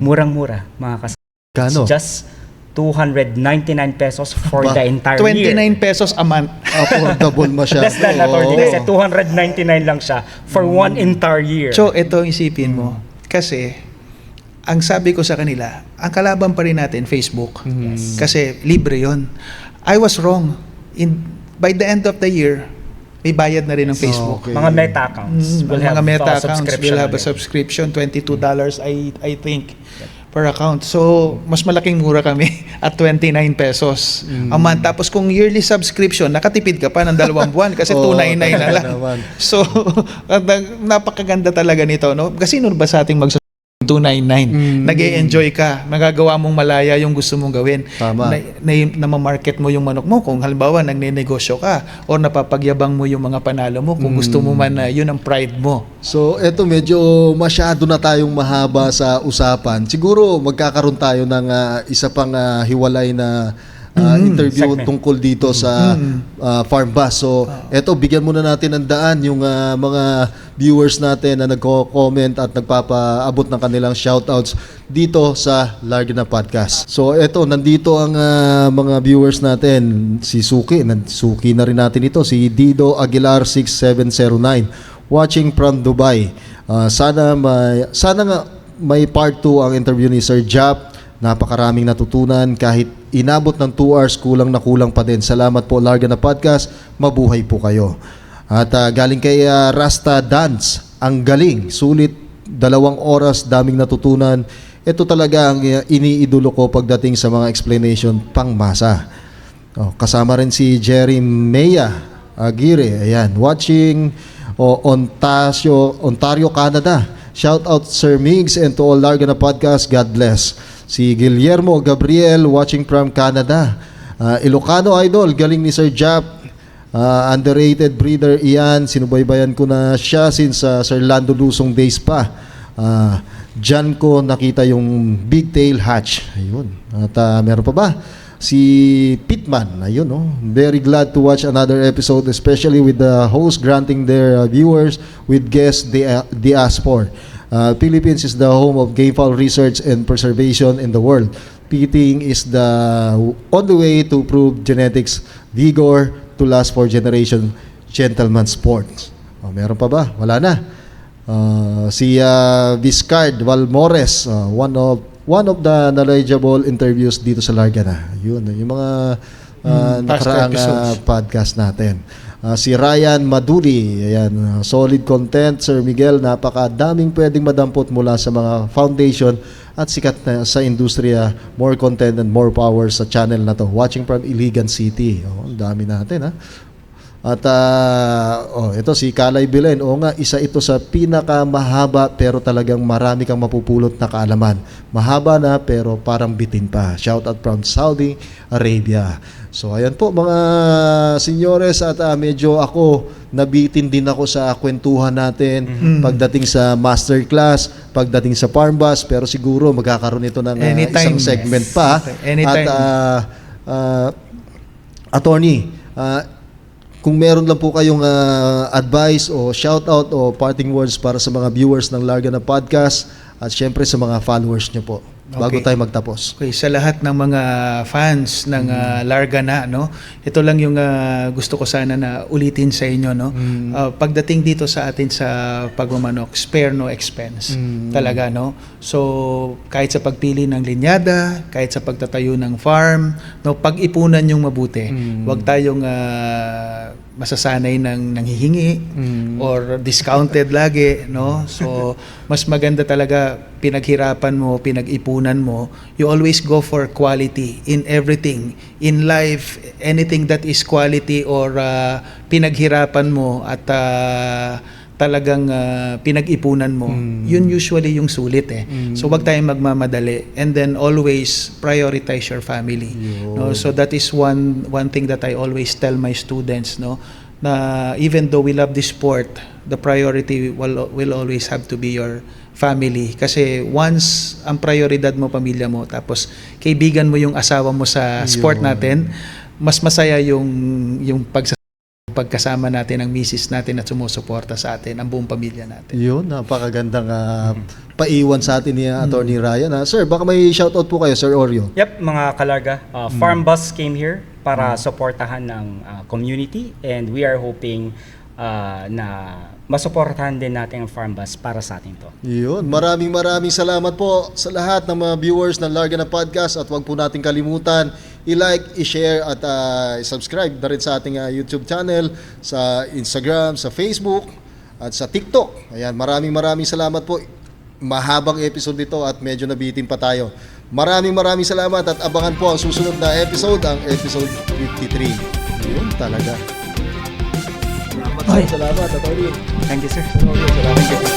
murang-mura mga kasama. Kano? Just 299 pesos for Ba, the entire 29 year. pesos a month. Affordable masyado. Less than attorney Oo. kasi 299 lang siya for one entire year. So, ito isipin mo. Kasi, ang sabi ko sa kanila, ang kalaban pa rin natin, Facebook. Kasi libre yon. I was wrong. By the end of the year, may bayad na rin ng Facebook. Okay. Mga meta accounts will have Mga meta accounts subscription will have a agad. subscription, $22 I think per account. So, mas malaking mura kami at 29 pesos a month. Tapos kung yearly subscription, nakatipid ka pa ng 2 buwan kasi Oo, 299 na talaga lang. naman. So, napakaganda talaga nito, no? Kasi sino ba sa ating 299. Nag-e-enjoy ka. Nagagawa mong malaya yung gusto mong gawin. Tama. Namamarket mo yung manok mo. Kung halimbawa, nagne-negosyo ka o napapagyabang mo yung mga panalo mo. Kung gusto mo man, yun ang pride mo. So, eto medyo masyado na tayong mahaba sa usapan. Siguro magkakaroon tayo ng isa pang hiwalay na interview Segment. tungkol dito sa Farm Bus. So, eto bigyan muna natin ng daan yung mga viewers natin na nagko-comment at nagpapaabot ng kanilang shoutouts dito sa Larga na Podcast. So, eto nandito ang mga viewers natin. Si Suki na rin natin ito. Si Dido Aguilar 6709 watching from Dubai. Sana nga may part 2 ang interview ni Sir Jap. Napakaraming natutunan kahit inabot ng 2 hours, kulang na kulang pa din. Salamat po Larga na Podcast. Mabuhay po kayo. At galing kay Rasta Dance, ang galing, sulit 2 oras, daming natutunan. Ito talaga ang iniidolo ko pagdating sa mga explanation pangmasa. Kasama rin si Jerry Meya Aguirre, ayan, watching Ontario, Canada. Shout out Sir Migs and to all Larga na Podcast. God bless. Si Guillermo Gabriel watching from Canada. Ilocano Idol, galing ni Sir Jap. Underrated breeder Ian, sinubaybayan ko na siya since Sir Lando Lusong days pa. Diyan ko nakita yung big tail hatch. Ayun. At meron pa ba? Si Pitman, ayun, no? Very glad to watch another episode, especially with the host granting their viewers with guests they asked for. Philippines is the home of game fowl research and preservation in the world. Pitting is the only way to prove genetics vigor to last for generation. Gentleman sports. Meron pa ba? Wala na. Si Vizcard Valmores, one of the knowledgeable interviews dito sa Larga na. Yun, yung mga past nakaraang episodes. podcast natin. Si Ryan Maduri, ayan, solid content. Sir Miguel, napakadaming pwedeng madampot mula sa mga foundation at sikat na sa industriya. More content and more power sa channel na to. Watching from Iligan City. Ang dami natin, ha. At ito si Kalay Bilen. Oo nga, isa ito sa pinakamahaba pero talagang marami kang mapupulot na kaalaman. Mahaba na pero parang bitin pa. Shout out from Saudi Arabia. So ayan po mga senyores, at medyo ako nabitin din ako sa kwentuhan natin pagdating sa masterclass, pagdating sa Farm Bus, pero siguro magkakaroon ito ng Anytime. isang segment pa. Anytime. At attorney, kung meron lang po kayong advice o shoutout o parting words para sa mga viewers ng Larga na Podcast at syempre sa mga followers nyo po bago Okay. tayo magtapos. Okay, sa lahat ng mga fans ng Larga na, no? Ito lang yung gusto ko sana na ulitin sa inyo, no? Pagdating dito sa atin sa pagmamanok, spare no expense. Talaga, no? So, kahit sa pagpili ng linyada, kahit sa pagtatayo ng farm, no, pag-ipunan yung mabuti. Huwag tayong masasanay ng nanghihingi or discounted lagi, no? So, mas maganda talaga pinaghirapan mo, pinag-ipunan mo. You always go for quality in everything. In life, anything that is quality or pinaghirapan mo at talagang pinag-ipunan mo, yun usually yung sulit eh. So wag tayong magmamadali, and then always prioritize your family. No? So that is one thing that I always tell my students, no, na even though we love this sport, the priority will always have to be your family. Kasi once ang prioridad mo pamilya mo, tapos kaibigan mo yung asawa mo sa sport natin, mas masaya yung pagkasama natin ang misis natin at sumusuporta sa atin, ang buong pamilya natin. Yun, napakagandang paiwan sa atin ni Attorney Ryan. Sir, baka may shoutout po kayo, Sir Oreo. Yep, mga kalarga, Farm Bus came here para suportahan ng community, and we are hoping na masuportahan din natin ang Farm Bus para sa atin to. Yun, maraming salamat po sa lahat ng mga viewers ng Larga na Podcast, at huwag po natin kalimutan i-like, i-share at subscribe na rin sa ating YouTube channel, sa Instagram, sa Facebook at sa TikTok. Ayan, maraming salamat po. Mahabang episode nito at medyo nabitin pa tayo. Maraming salamat at abangan po ang susunod na episode, ang episode 53. Yun talaga. Salamat, Atty. Thank you, sir. Salamat.